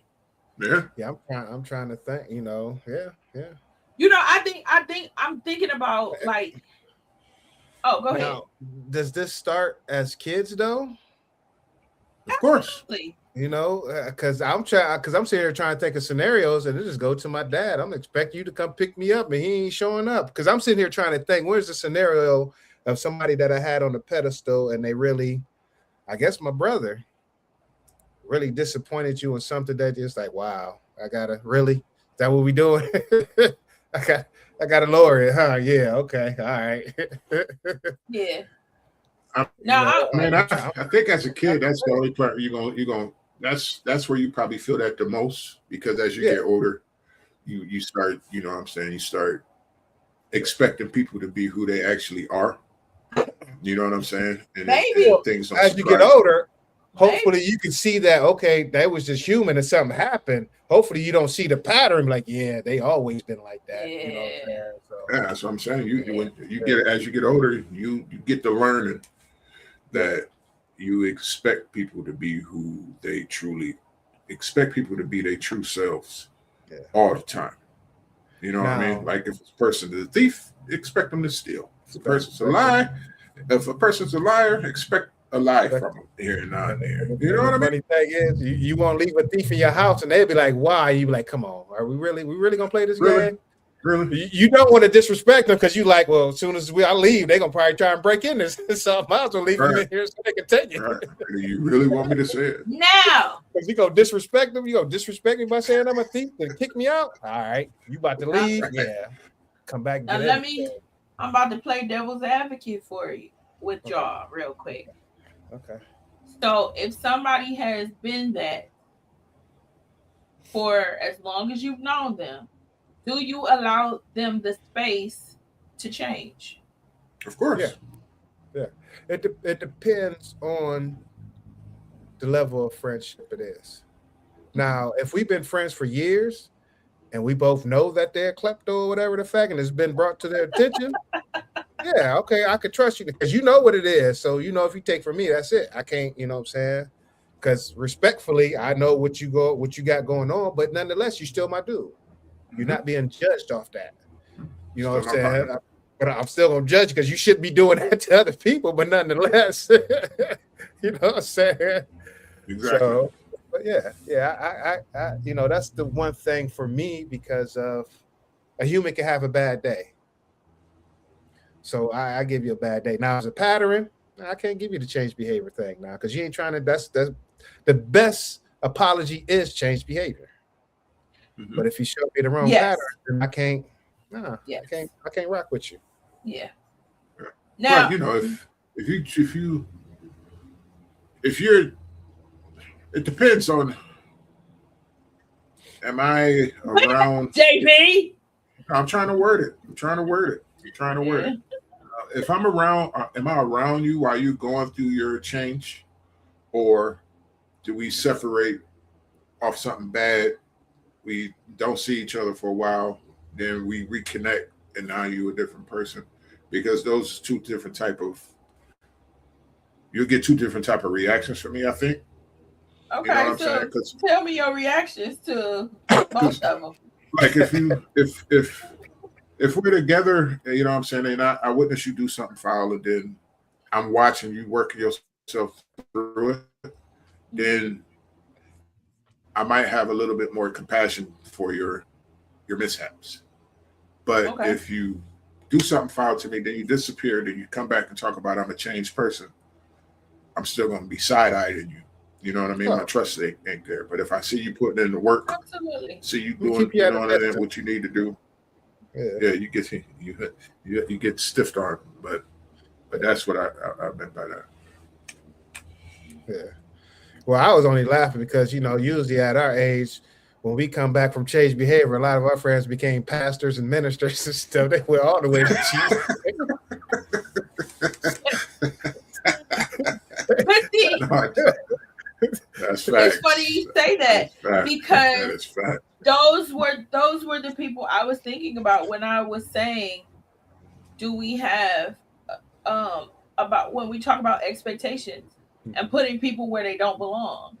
Yeah. Yeah, I'm trying to think. Yeah. You know, I think I'm thinking about like. Oh, go ahead. Now, does this start as kids though? Of course. Absolutely. Because I'm sitting here trying to think of scenarios, and it just go to my dad. I'm expecting you to come pick me up, and he ain't showing up. Because I'm sitting here trying to think, where's the scenario of somebody that I had on the pedestal, and they really, I guess my brother, really disappointed you in something that just like, wow, I gotta really. Is that what we doing? I gotta lower it, huh? Yeah, okay, all right. Yeah. I Now, think as a kid, that's the only part you're gonna. That's where you probably feel that the most, because as you get older, you start, you know what I'm saying, you start expecting people to be who they actually are. You know what I'm saying? And Maybe. things don't As you get surprise older, hopefully you can see that, okay, that was just human and something happened. Hopefully you don't see the pattern like, yeah, they always been like that. You know what I'm saying? So, Yeah, that's what I'm saying. When you get, as you get older, you get to learning that you expect people to be who they truly expect people to be, their true selves all the time. You know what I mean? Like if a person is a thief, expect them to steal. If a person's a liar, expect a lie from them here and now and there. You know what I mean? Funny thing is, you won't leave a thief in your house, and they'll be like, "Why?" You be like, "Come on, are we really gonna play this game?" Really? You don't want to disrespect them because you like, well, as soon as I leave, they're gonna probably try and break in this, so I might as well leave them in here so they can take it. Right. You really want me to say it? now. Because you gonna disrespect them, you gonna disrespect me by saying I'm a thief and kick me out. All right, you about to leave? Yeah, come back. And Now I'm about to play devil's advocate for you with y'all real quick. Okay. So if somebody has been that for as long as you've known them, do you allow them the space to change? Of course. Yeah. It depends on the level of friendship it is. Now, if we've been friends for years and we both know that they're klepto or whatever the fact, and it's been brought to their attention, yeah, okay, I could trust you because you know what it is. So if you take from me, that's it. I can't, you know what I'm saying? Because respectfully, I know what you got going on, but nonetheless, you're still my dude. You're not being judged off that. You know what I'm saying? But I'm still gonna judge because you shouldn't be doing that to other people. But nonetheless, you know what I'm saying? Exactly. So, but I that's the one thing for me, because of a human can have a bad day. So I give you a bad day. Now, as a pattern, I can't give you the change behavior thing now because you ain't trying to. That's the best apology is change behavior. Mm-hmm. But if you show me the wrong pattern, then I can't. No, I can't rock with you. Yeah. Now, if you're, it depends on. Am I around? JP? I'm trying to word it. If I'm around, am I around you while you're going through your change, or do we separate off something bad? We don't see each other for a while, then we reconnect, and now you're a different person, because those two different type of, you'll get two different type of reactions from me, I think. Okay, you know so tell me your reactions to both of them. Like if we're together, you know what I'm saying, and I witness you do something foul, and then I'm watching you work yourself through it, then I might have a little bit more compassion for your mishaps. But if you do something foul to me, then you disappear, then you come back and talk about I'm a changed person, I'm still going to be side-eyed at you. You know what I mean? My trust ain't there. But if I see you putting in the work, see you doing what you need to do, you get stiff armed. But that's what I meant by that. Yeah. Well, I was only laughing because, usually at our age, when we come back from change behavior, a lot of our friends became pastors and ministers and stuff. They went all the way to Jesus. That's facts. It's funny you say that because that is fact. those were the people I was thinking about when I was saying, do we have about when we talk about expectations and putting people where they don't belong?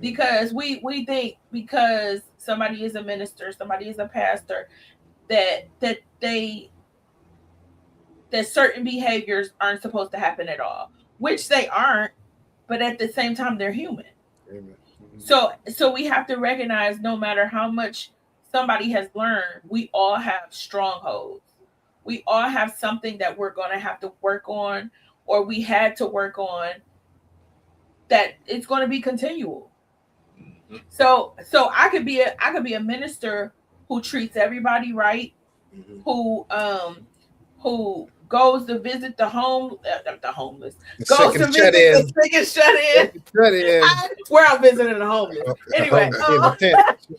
Because we think because somebody is a minister, somebody is a pastor, that certain behaviors aren't supposed to happen at all, which they aren't, but at the same time they're human. So we have to recognize no matter how much somebody has learned, we all have strongholds. We all have something that we're going to have to work on, or we had to work on, that it's going to be continual. So I could be a minister who treats everybody right, who goes to visit the homeless, goes to visit the sick and shut in. Where I'm visiting the homeless. Anyway,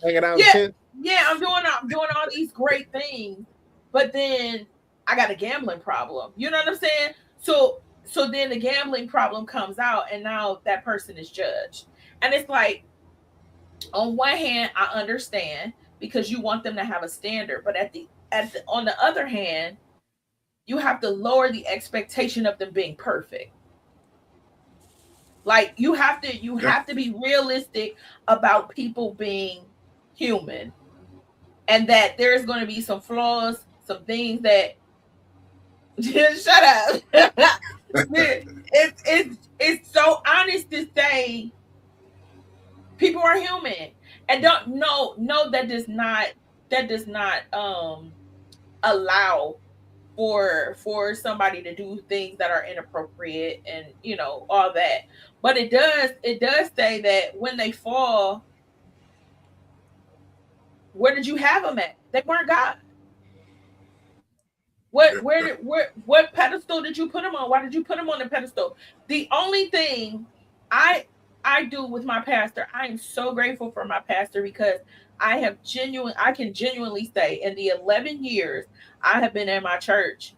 hanging out I'm doing all these great things, but then I got a gambling problem. You know what I'm saying? So then the gambling problem comes out, and now that person is judged, and it's like, on one hand, I understand because you want them to have a standard, but on the other hand, you have to lower the expectation of them being perfect. Like you have to be realistic about people being human, and that there's going to be some flaws, some things that just shut up. It's so honest to say people are human, and don't no that does not allow for somebody to do things that are inappropriate and all that, but it does say that when they fall, where did you have them at? They weren't God. What pedestal did you put them on? Why did you put them on the pedestal? The only thing I do with my pastor, I am so grateful for my pastor, because I can genuinely say, in the 11 years I have been in my church,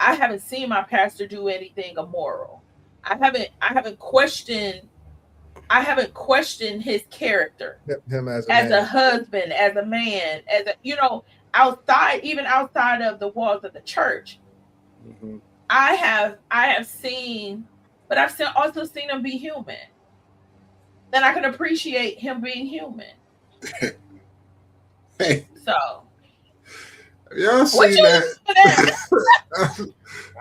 I haven't seen my pastor do anything immoral. I haven't questioned his character, him as a husband, as a man, as a outside of the walls of the church. I have seen, but I've also seen him be human. Then I can appreciate him being human. Hey. So. Y'all seen that?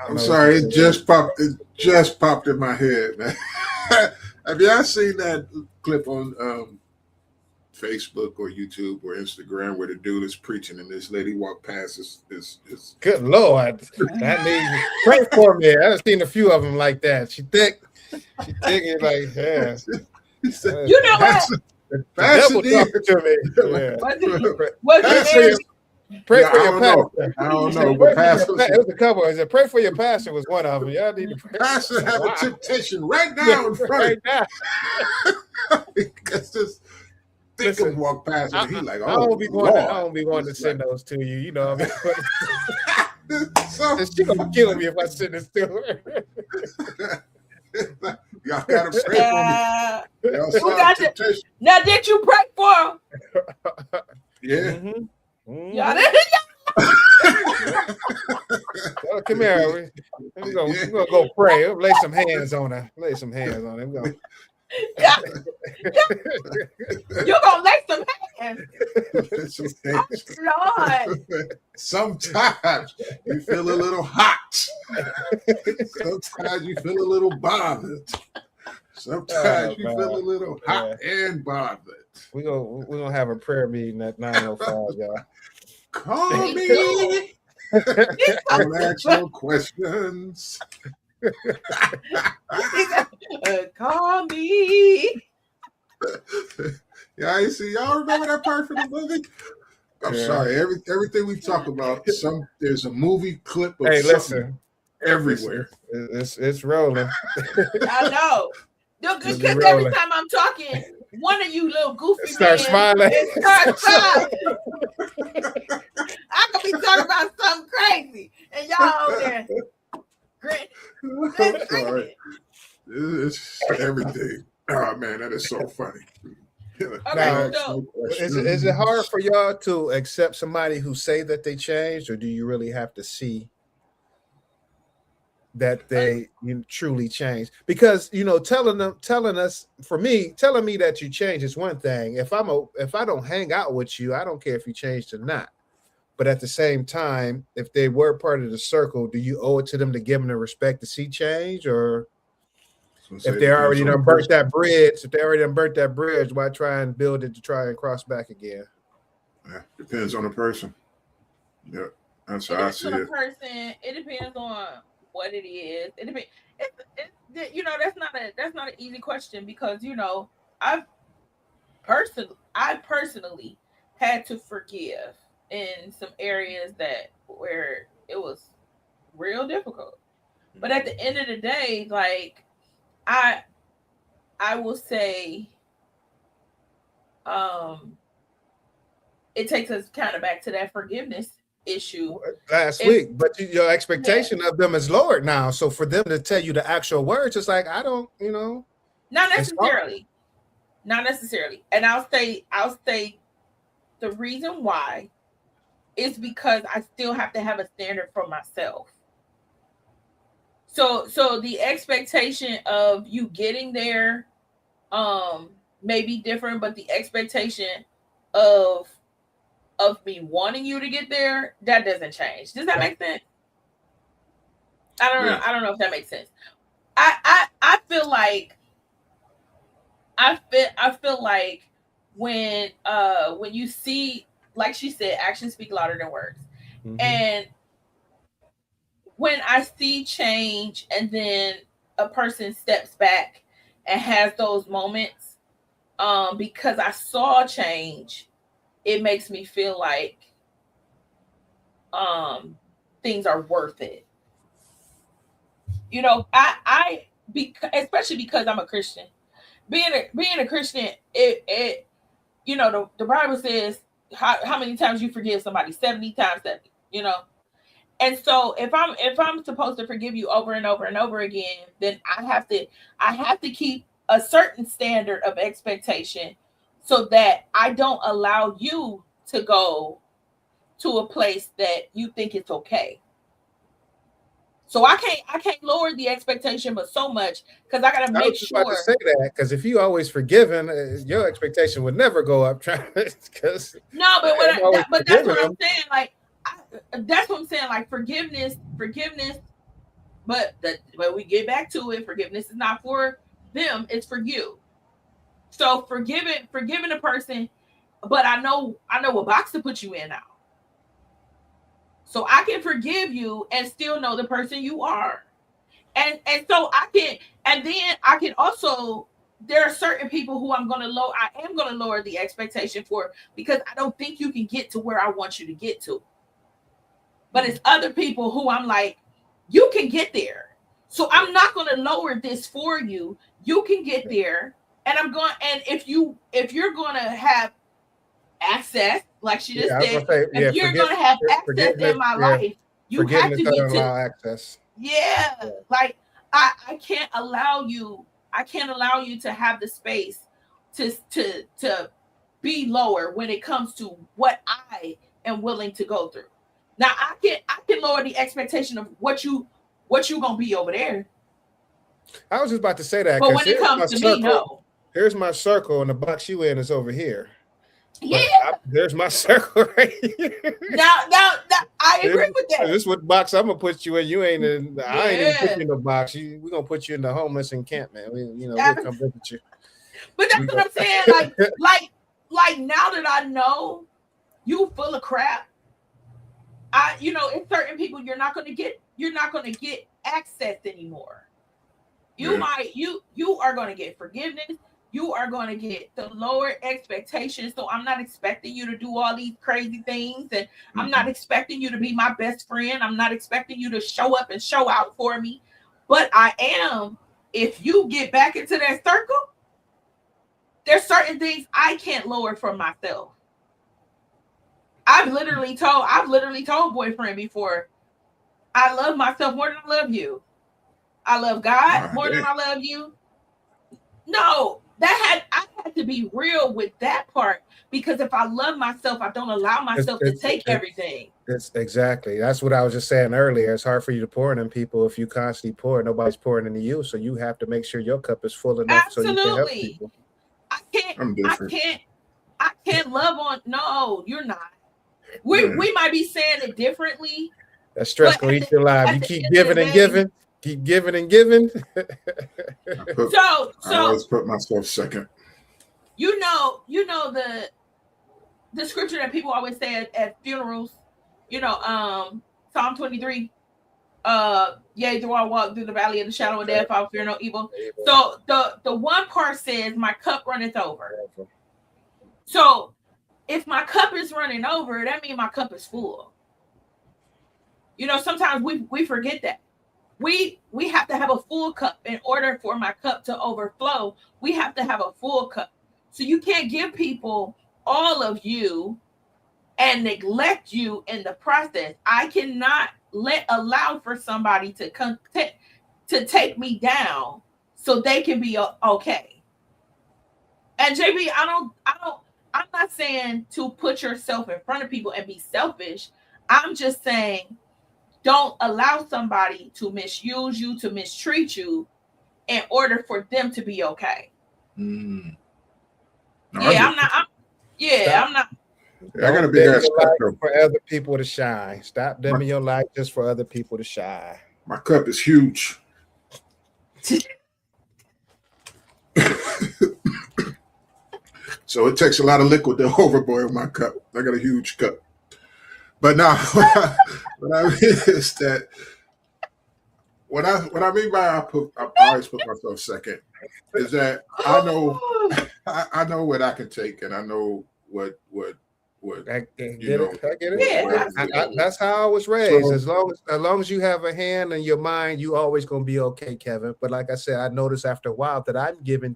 I'm sorry, it just popped in my head, man. Have y'all seen that clip on Facebook or YouTube or Instagram where the dude is preaching and this lady walked past his Good Lord. That needs pray for me. I've seen a few of them like that. She thick it like, yeah. You know what? The devil talking to me. Yeah. Pray for your pastor. I don't know. But pastor, it was a couple. I said, pray for your pastor was one of them. Y'all need to pray. Pastor have a temptation right now in front right now. Because this thick walk past and he like, oh, I don't be wanting to send those to you. You know what I mean? She's gonna kill me if I send this to her. Y'all gotta pray for me. Y'all saw temptation. Now, did you pray for him? Yeah. Y'all come here. We're gonna go pray. We'll lay some hands on her. Lay some hands on him. You're gonna lay some hands. Lord. Sometimes you feel a little hot. Sometimes you feel a little bothered. Sometimes you feel a little hot and bothered. We're gonna have a prayer meeting at 9:05, y'all. Call me. Don't ask no questions. Call me. Yeah, you see, y'all remember that part from the movie? I'm sorry. Everything we talk about, there's a movie clip of listen everywhere. It's rolling. I know. Because every time I'm talking, one of you little goofy start smiling. Start smiling. I could be talking about something crazy, and y'all over there grinning. Sorry. It's everything. Oh man, That is so funny. Now, Ask no is it hard questions. for y'all to accept somebody who say that they changed, or do you really have to see that they truly changed? Because telling us, for me, telling me that you changed is one thing. If I don't hang out with you, I don't care if you changed or not. But at the same time, if they were part of the circle, do you owe it to them to give them the respect to see change? Or So if it they depends already on the done burnt person. that bridge, why try and build it to try and cross back again? Yeah, depends on the person. Yeah, that's It how I depends see on the it. person. It depends on what it is. It depends. That's not an easy question because I've I personally had to forgive in some areas where it was real difficult. But at the end of the day, like I I will say, um, it takes us kind of back to that forgiveness issue. Last If week, but your Yeah, expectation of them is lowered now. So for them to tell you the actual words, it's like I don't, not it's hard. necessarily, not necessarily, and I'll say the reason why is because I still have to have a standard for myself. So the expectation of you getting there um may be different, but the expectation of me wanting you to get there, that doesn't change. Does that make sense? I don't know. Yeah, I don't know if that makes sense. I feel like I feel like when you see, like she said, actions speak louder than words. Mhm. And when I see change and then a person steps back and has those moments, because I saw change, it makes me feel like um things are worth it. Especially because I'm a Christian. Being a Christian, it the Bible says how many times you forgive somebody, 70 times 70, And so if I'm supposed to forgive you over and over and over again, then I have to keep a certain standard of expectation so that I don't allow you to go to a place that you think it's okay. So I can't lower the expectation but so much because I gotta I was make just about to sure. say that because if you always forgiven, your expectation would never go up. Trying because No, but I'm always but that's forgiving what I'm them. saying. Like that's what I'm saying. Like forgiveness. But we get back to it. Forgiveness is not for them; it's for you. So forgiving a person, but I know what box to put you in now. So I can forgive you and still know the person you are. And so I can, and then I can also, there are certain people who I am gonna lower the expectation for because I don't think you can get to where I want you to get to. But it's other people who I'm like, you can get there. So I'm not gonna lower this for you. You can get there. And if you're gonna have access, like she just Yeah, I was said, gonna say, if yeah, you're gonna have access forgiveness, in my yeah, life, you have forgiveness to get doesn't to. allow access. Yeah, Yeah. like I can't allow you. I can't allow you to have the space to be lower when it comes to what I am willing to go through. Now I can lower the expectation of what you gonna be over there, I was just about to say that but because when it comes to me, no. here's my circle, and the box you in is over here. But Yeah. there's my circle right here. Now, I agree with This that. is what box I'm gonna put you in. You ain't in. I ain't even put Yeah. you in the box. We're gonna put you in the homeless encampment. We'll But come visit you. We that's what go. I'm saying. Like now that I know you full of crap, it's certain people you're not gonna get access anymore. yeah. You are gonna get forgiveness. You are gonna get the lower expectations. So I'm not expecting you to do all these crazy things, and I'm not Mhm. expecting you to be my best friend. I'm not expecting you to show up and show out for me. But I am, if you get back into that circle, there's certain things I can't lower for myself. I've literally told boyfriend before, I love myself more than I love you. I love God Ah, more than damn. I love you. No, I had to be real with that part, because if I love myself, I don't allow myself to take everything. It's exactly. That's what I was just saying earlier. It's hard for you to pour into people if you constantly pour. Nobody's pouring into you, so you have to make sure your cup is full enough so you can help Absolutely. people. I'm different. I can't love on. No, you're not. Yeah. We might be saying it differently. That stress But gonna at eat your life. at You the keep end of the giving and day- giving, keep giving and giving. I always put myself second. you know the scripture that people always say at funerals, Psalm 23. Yea, though I walk through the valley of the shadow of death, I'll fear no evil. So the one part says, my cup runneth over. So if my cup is running over, that means my cup is full. Sometimes we forget that. We have to have a full cup in order for my cup to overflow. We have to have a full cup. So you can't give people all of you and neglect you in the process. I cannot allow for somebody to take me down so they can be okay. And JB, I'm not saying to put yourself in front of people and be selfish. I'm just saying, don't allow somebody to misuse you, to mistreat you in order for them to be okay. No, I'm not. I got a big ass cup though. For other people to shine. Stop dimming your light just for other people to shine. My cup is huge. So it takes a lot of liquid to overboil my cup. I got a huge cup. But now, what I mean is that what I mean by I always put myself second is that I know what I can take, and I know what I get it. Yeah, that's how I was raised. So, as long as you have a hand in your mind, you always gonna be okay, Kevin. But like I said, I noticed after a while that I'm giving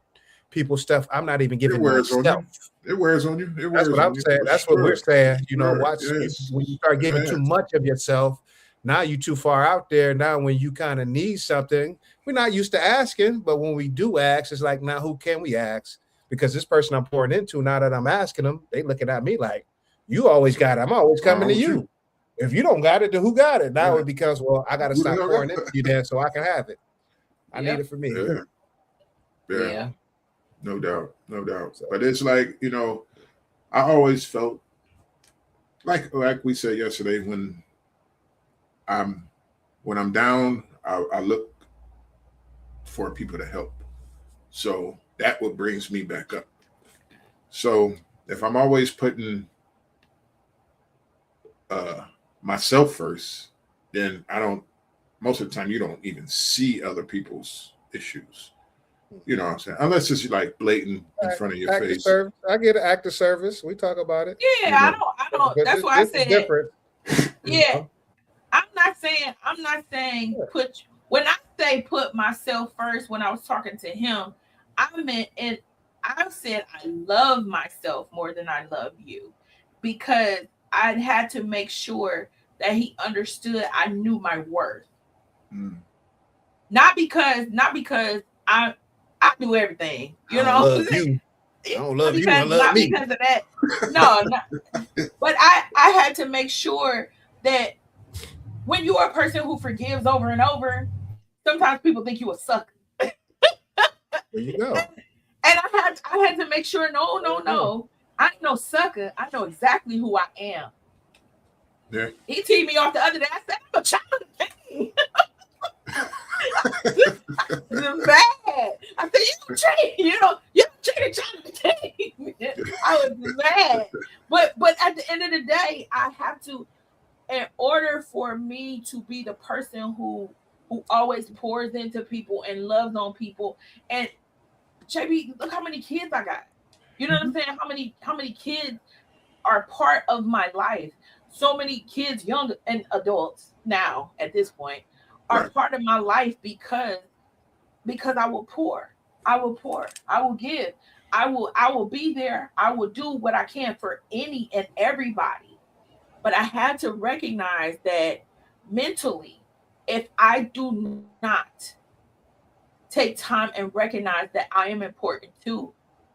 people stuff I'm not even giving myself. It wears on you. That's what I'm saying. That's what we're saying. Watch yes. when you start giving too much of yourself. Now you're too far out there. Now when you kind of need something, we're not used to asking, but when we do ask, it's like, now who can we ask? Because this person I'm pouring into, now that I'm asking them, they looking at me like, you always got it. I'm always coming to you. If you don't got it, then who got it? Now it becomes, well, I got to stop pouring into you then so I can have it. I need it for me. Yeah. No doubt. But it's like, I always felt like we said yesterday, when I'm down, I look for people to help. So that what brings me back up. So if I'm always putting myself first, then most of the time you don't even see other people's issues. You know what I'm saying? Unless it's like blatant in front of your face. Service. I get an act of service. We talk about it. Yeah, I don't. That's why I said different. Yeah, I'm not saying when I say put myself first. When I was talking to him, I meant, and I said I love myself more than I love you, because I had to make sure that he understood I knew my worth. Not because I do everything, I love you. I don't love you. I love me. Because of that. No, but I had to make sure that when you are a person who forgives over and over, sometimes people think you a sucker. There you go. And I had to make sure, no. I ain't no sucker. I know exactly who I am. Yeah. He teed me off the other day. I said, I'm a child of pain. Mad. I said, you cheated child of pain. I was mad. But at the end of the day, I have to, in order for me to be the person who always pours into people and loves on people. And JB, look how many kids I got. You know what I'm saying? How many kids are part of my life? So many kids, young and adults now at this point, are part of my life because I will pour. I will give. I will be there. I will do what I can for any and everybody. But I had to recognize that mentally, if I do not take time and recognize that I am important too.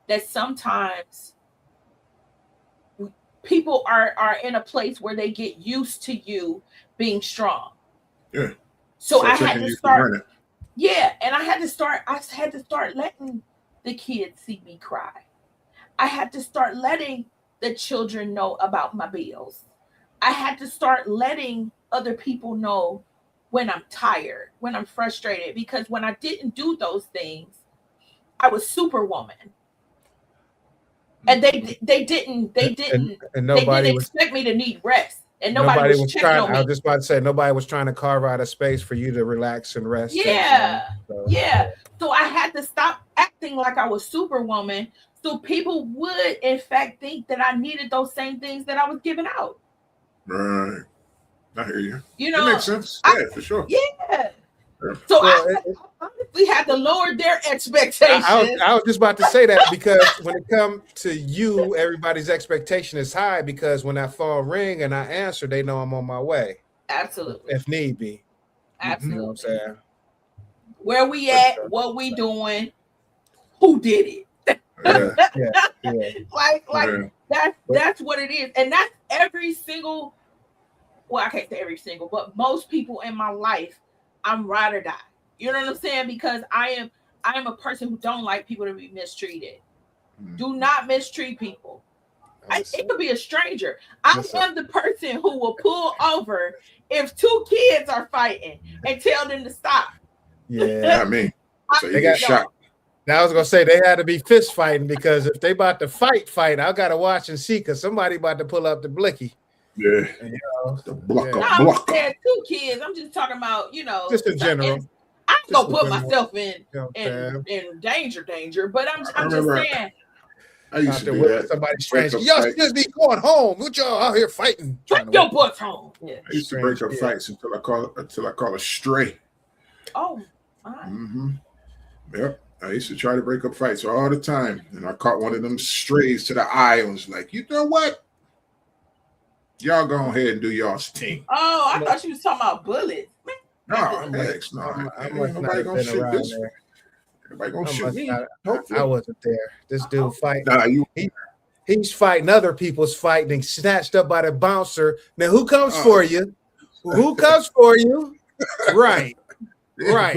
That sometimes people are in a place where they get used to you being strong. Yeah. So So I had taking to you for start, granted. yeah, and I had to start letting the kids see me cry. I had to start letting the children know about my bills. I had to start letting other people know when I'm tired, when I'm frustrated, because when I didn't do those things, I was superwoman. And they and didn't they nobody didn't was expect me to need rest. And nobody nobody was was checking trying. on I was me. just about to say nobody was trying to carve out a space for you to relax and rest. And Yeah. so, Yeah. So I had to stop acting like I was superwoman so people would in fact think that I needed those same things that I was giving out. Right. I hear you. You It makes know, sense. I Yeah, for sure. yeah. Yeah. So well, I honestly had to lower their I expectations. was just about to say that because when it comes to you, everybody's expectation is high because when that phone ring and I answer, they know I'm on my way Absolutely. if need be. You know what I'm Absolutely. saying? Where we For at, sure. what we doing, who did it? Yeah. Yeah. like Yeah. that's what it is. And that's every single, well, I can't say every single, but most people in my life, I'm ride or die. You know what I'm saying? Because I am a person who don't like people to be mistreated. Do not mistreat people. It could be a stranger. I am the person who will pull over if two kids are fighting and tell them to stop. Yeah. Not me. So you They get got shot. Now I was gonna say they had to be fist fighting because if they about to fight, I gotta watch and see because somebody about to pull up the blicky. Yeah. And, you know, The block No, up I'm block. saying two kids. I'm just talking about, just in general. I'm Just gonna in put general. myself in You know what I'm saying? in danger. But I'm I just remember saying, I used Out to there do with that. somebody Break strange. up Y'all fights. should be going home. What y'all out here fighting? put your butts home. Yeah. I used to break up fights until I call a stray. Oh my. Mm-hmm. Yep. I used to try to break up fights all the time. And I caught one of them strays to the eye and was like, you know what? Y'all go ahead and do y'all's thing. Oh, I thought you was talking about bullets. No, I must must not nobody have gonna been shoot around this. there. Nobody gonna shoot me. I wasn't there. This dude fighting. Nah, He's fighting other people's fighting and snatched up by the bouncer. Now who comes for you? Who comes for you? Right. Right.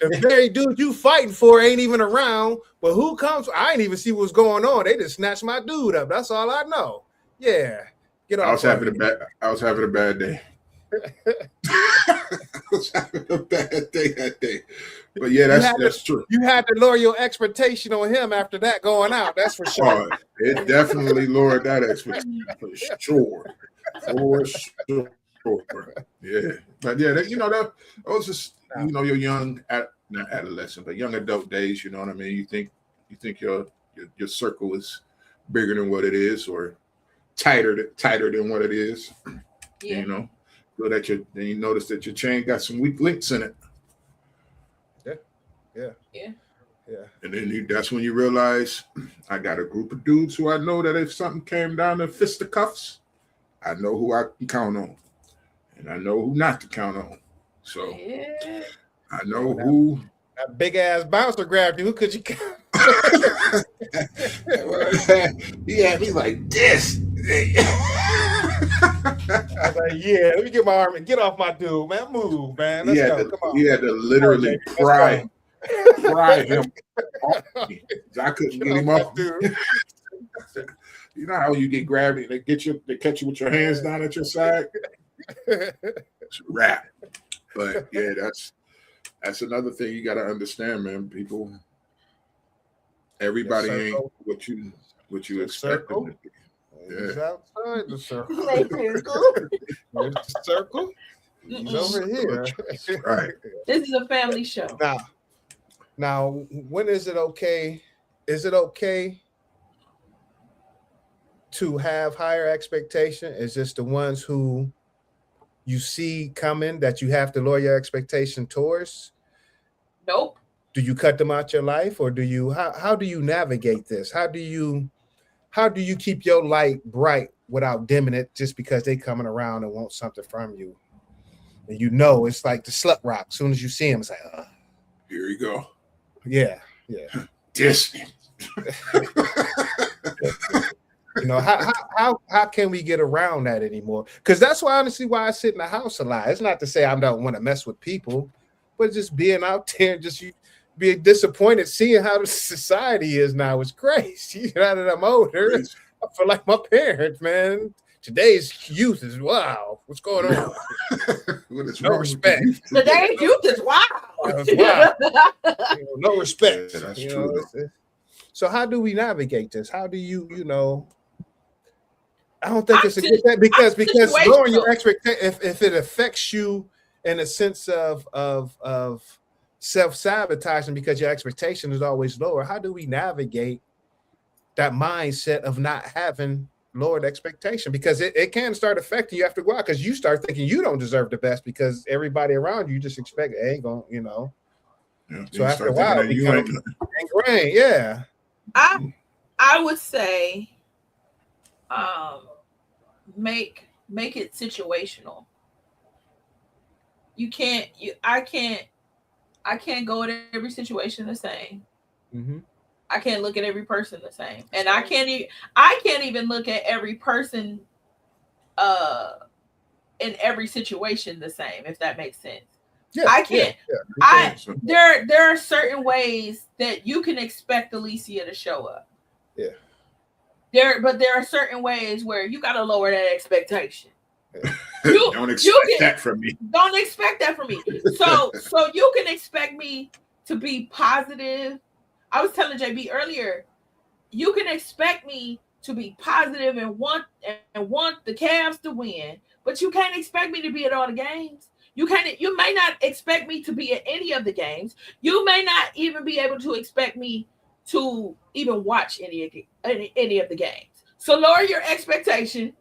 The very dude you fighting for ain't even around, but who comes? I ain't even see what's going on. They just snatched my dude up. That's all I know. Yeah. Get off. I was having a bad day. I was having a bad day that day. But yeah, that's true. You had to lower your expectation on him after that going out. That's for sure. Oh, it definitely lowered that expectation for sure. For sure. Yeah. But yeah, that was just your young not adolescent, but young adult days, you know what I mean? You think your circle is bigger than what it is or tighter than what it is. Yeah. You know. So that then you notice that your chain got some weak links in it. Yeah. And then that's when you realize I got a group of dudes who I know that if something came down to fisticuffs, I know who I can count on. And I know who not to count on. So I know who. That big ass bouncer grabbed you. Who could you count? He had me like this. I was like, yeah, let me get my arm and get off my dude, man. Move, man. Let's go. Come on. He had to literally pry him off me. I couldn't get him off. You know how you get grabbed and they catch you with your hands down at your side? It's a wrap. But yeah, that's another thing you gotta understand, man. People, everybody ain't what you expect them to be. He's outside the circle. There's the circle. He's over here. Right. This is a family show. Now, when is it okay? Is it okay to have higher expectation? Is this the ones who you see coming that you have to lower your expectation towards? Nope. Do you cut them out your life, or do you? How do you navigate this? How do you keep your light bright without dimming it just because they coming around and want something from you? And it's like the slut rock. As soon as you see him, it's like, here you go. Yeah. Disney. You know, how can we get around that anymore? Because that's why honestly why I sit in the house a lot. It's not to say I don't want to mess with people, but just being out there and just being disappointed seeing how the society is now is crazy. Now that I'm older, I feel like my parents, man. Today's youth is wow. What's going on? What is No wrong respect. with you? Today's youth is wild. That's wild. No respect. Yeah, that's You true. know, so how do we navigate this? How do you I don't think it's a good thing because lowering your expectation if it affects you in a sense of self-sabotaging because your expectation is always lower. How do we navigate that mindset of not having lowered expectation? Because it can start affecting you after a while because you start thinking you don't deserve the best because everybody around you just expect it ain't gonna, Yeah, so after a while it becomes ingrained. Yeah. I would say make it situational. I can't go at every situation the same. Mm-hmm. I can't look at every person the same. And I can't even look at every person in every situation the same, if that makes sense. Yeah, I can't. There are certain ways that you can expect Alicia to show up. Yeah. But there are certain ways where you gotta lower that expectation. Don't expect that from me. Don't expect that from me. So you can expect me to be positive. I was telling JB earlier, you can expect me to be positive and want the Cavs to win, but you can't expect me to be at all the games. You may not expect me to be at any of the games. You may not even be able to expect me to even watch any of the games. So lower your expectation.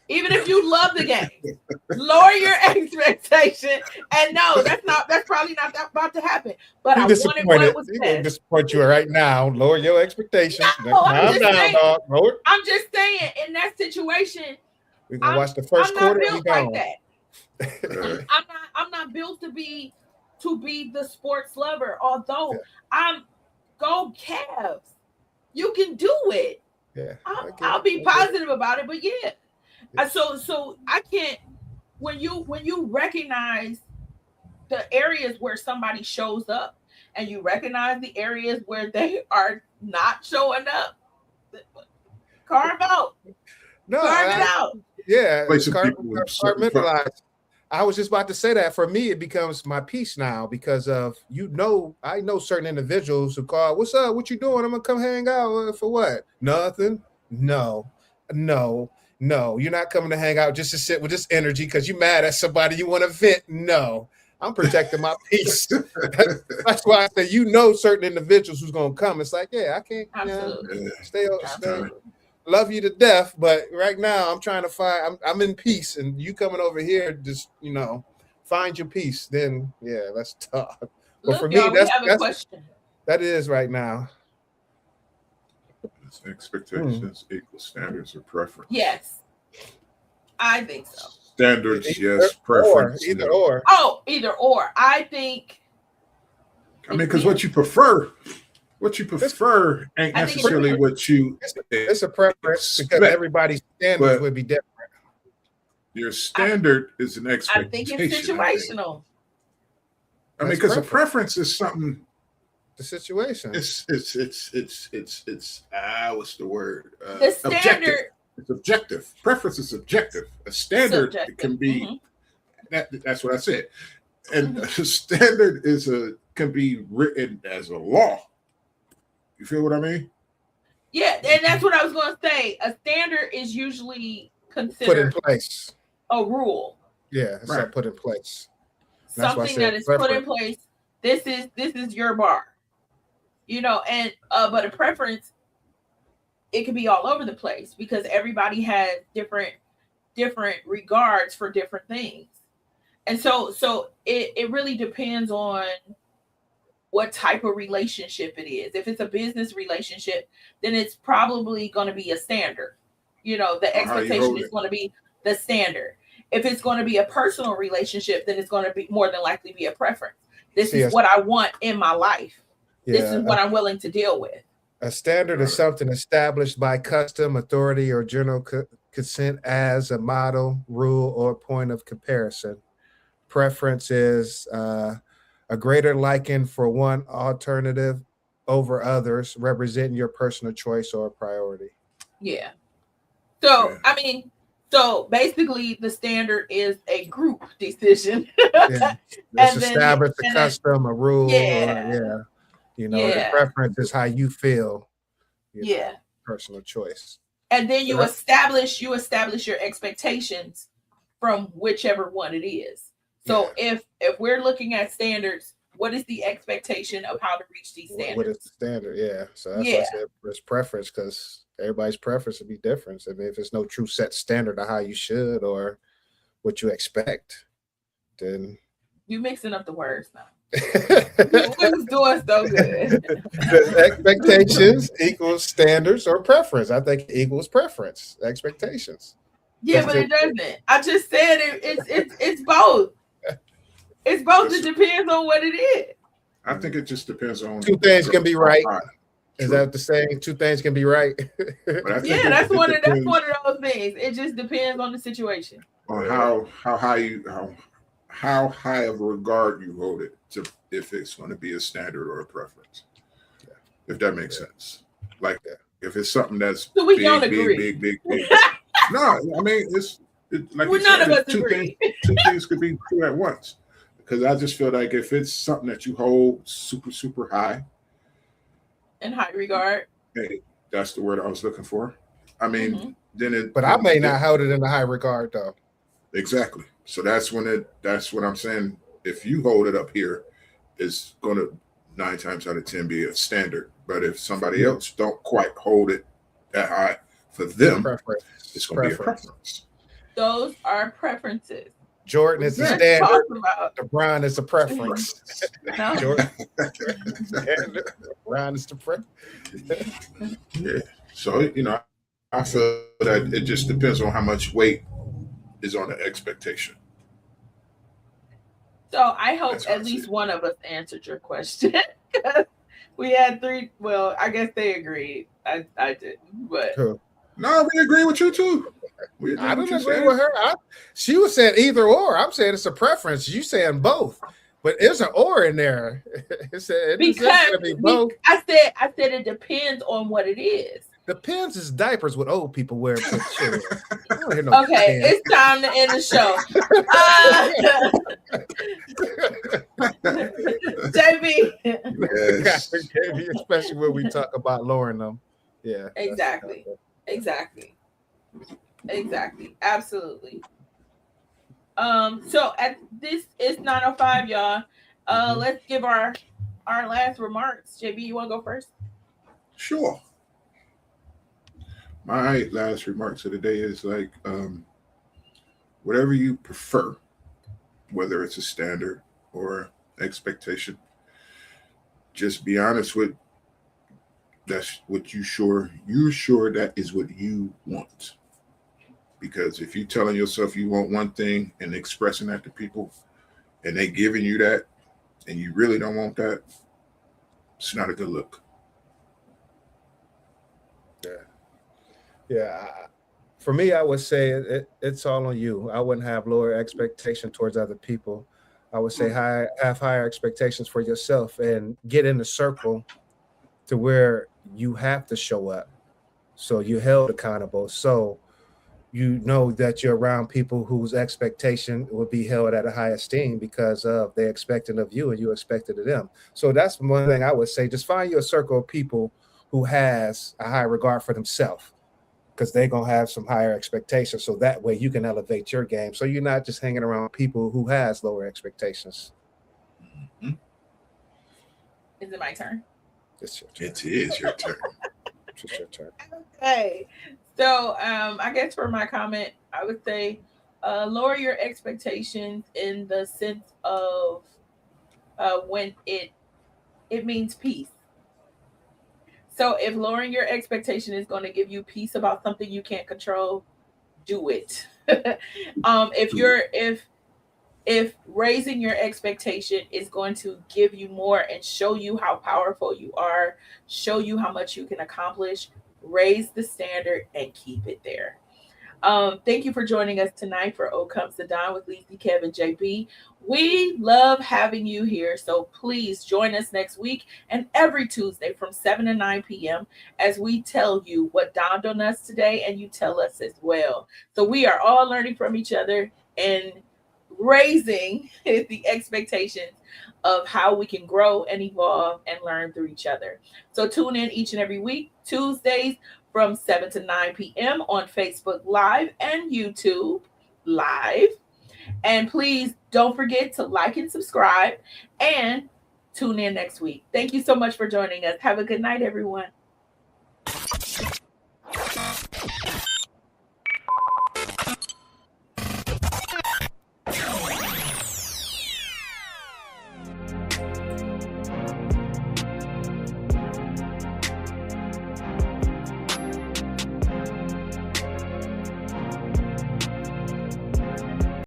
Even if you love the game, lower your expectation. And no, that's probably not about to happen. But I wanted what it was best. He's disappoint you right now. Lower your expectations. No, I'm just saying, in that situation, we're gonna watch the first quarter. I'm not built like that. I'm not built to be the sports lover. Although I'm go Cavs, you can do it. Yeah, I'll be positive about it. But yeah. So I can't when you recognize the areas where somebody shows up and you recognize the areas where they are not showing up, carve it out. Yeah, compartmentalize. I was just about to say that for me, it becomes my peace now because of I know certain individuals who call, "What's up? What you doing? I'm gonna come hang out for what? Nothing. No, you're not coming to hang out just to sit with this energy because you're mad at somebody you want to vent. No, I'm protecting my peace. That's why I say certain individuals who's gonna come. It's like, yeah, I can't stay. Love you to death, but right now I'm trying to find. I'm in peace, and you coming over here, just find your peace. Then let's talk. But look, for me, that's a question. That is right now. Expectations equal standards or preference. Yes, I think so. Standards, yes. Preference, either or. Oh, either or. I think. I mean, because what you prefer ain't necessarily what you. It's a preference because everybody's standards would be different. Your standard is an expectation. I think it's situational. I mean, because a preference is something. The situation. It's what's the word? The standard. Objective. It's objective. Preference is subjective. A standard can be that's what I said. And a standard can be written as a law. You feel what I mean? Yeah, and that's what I was going to say. A standard is usually considered put in place. A rule. Yeah, it's not put in place. Something that is put in place. This is your bar. And but a preference, it can be all over the place because everybody has different regards for different things. And so it really depends on what type of relationship it is. If it's a business relationship, then it's probably going to be a standard. The expectation is going to be the standard. If it's going to be a personal relationship, then it's going to be more than likely be a preference. This is what I want in my life. This is Yeah. what I'm willing to deal with. A standard is something established by custom, authority, or general consent as a model, rule, or point of comparison. Preference is a greater liking for one alternative over others, representing your personal choice or priority. Yeah. So, Yeah. I mean, so basically the standard is a group decision. Yeah. It's and then, established a and then, custom, a rule, or yeah, yeah. The yeah, preference is how you feel, yeah. personal choice. And then So you establish your expectations from whichever one it is. So if we're looking at standards, what is the expectation of how to reach these standards? What is the standard? Yeah. So that's why I said it's preference, because everybody's preference would be different. I mean, if there's no true set standard of how you should or what you expect, then you mixing up the words now. We was doing so good. The expectations equals standards or preference. I think it equals preference, expectations. Yeah, but it doesn't. I just said it's both. It's both. It depends on what it is. I think it just depends on two things can be right. Is True. that the saying? Two things can be right. Yeah, that's one of those things. It just depends on the situation. On how high of a regard you hold it to if it's going to be a standard or a preference. Yeah. If that makes sense. Like if it's something that's so we don't agree. big. No, I mean like we're none of us agree. Two things could be true at once. Because I just feel like if it's something that you hold super, super high. In high regard. Hey, that's the word I was looking for. I mean, then it. But I may not hold it in a high regard, though. Exactly. So that's what I'm saying. If you hold it up here, it's going to 9 times out of 10 be a standard. But if somebody else don't quite hold it that high for them, it's going to be a preference. Those are preferences. Jordan is the standard. LeBron is a preference. No. Jordan. LeBron is the preference. Yeah. So, I feel that it just depends on how much weight is on the expectation. So I hope at least one of us answered your question. We had 3. Well, I guess they agreed. I didn't, but. Cool. No, we agree with you too. I don't agree with her. She was saying either or. I'm saying it's a preference. You saying both, but there's an or in there. It's because both. I said it depends on what it is. Depends is diapers what old people wear. Okay, it's time to end the show. JB. Yes. Especially when we talk about lowering them. Yeah. Exactly. Absolutely. So at this is 9:05, y'all. Let's give our last remarks. JB, you want to go first? Sure. My last remarks of the day is like whatever you prefer, whether it's a standard or expectation, just be honest with that's what you're sure that is what you want. Because if you're telling yourself you want one thing and expressing that to people and they giving you that and you really don't want that, it's not a good look. Yeah. For me, I would say it's all on you. I wouldn't have lower expectation towards other people. I would say have higher expectations for yourself and get in the circle to where you have to show up. So you're held accountable. So you know that you're around people whose expectation will be held at a high esteem because of they expected of you and you expected of them. So that's one thing I would say. Just find you a circle of people who has a high regard for themselves, because they're going to have some higher expectations. So that way you can elevate your game. So you're not just hanging around people who has lower expectations. Mm-hmm. Is it my turn? It's your turn. It is your turn. It's your turn. Okay. So I guess for my comment, I would say lower your expectations in the sense of when it means peace. So if lowering your expectation is going to give you peace about something you can't control, do it. If if raising your expectation is going to give you more and show you how powerful you are, show you how much you can accomplish, raise the standard and keep it there. Thank you for joining us tonight for O Comes the Dawn with Lisa, Kevin, JB. We love having you here, so please join us next week and every Tuesday from 7 to 9 p.m. as we tell you what dawned on us today and you tell us as well. So we are all learning from each other and raising the expectations of how we can grow and evolve and learn through each other. So tune in each and every week, Tuesdays from 7 to 9 p.m. on Facebook Live and YouTube Live. And please don't forget to like and subscribe and tune in next week. Thank you so much for joining us. Have a good night, everyone.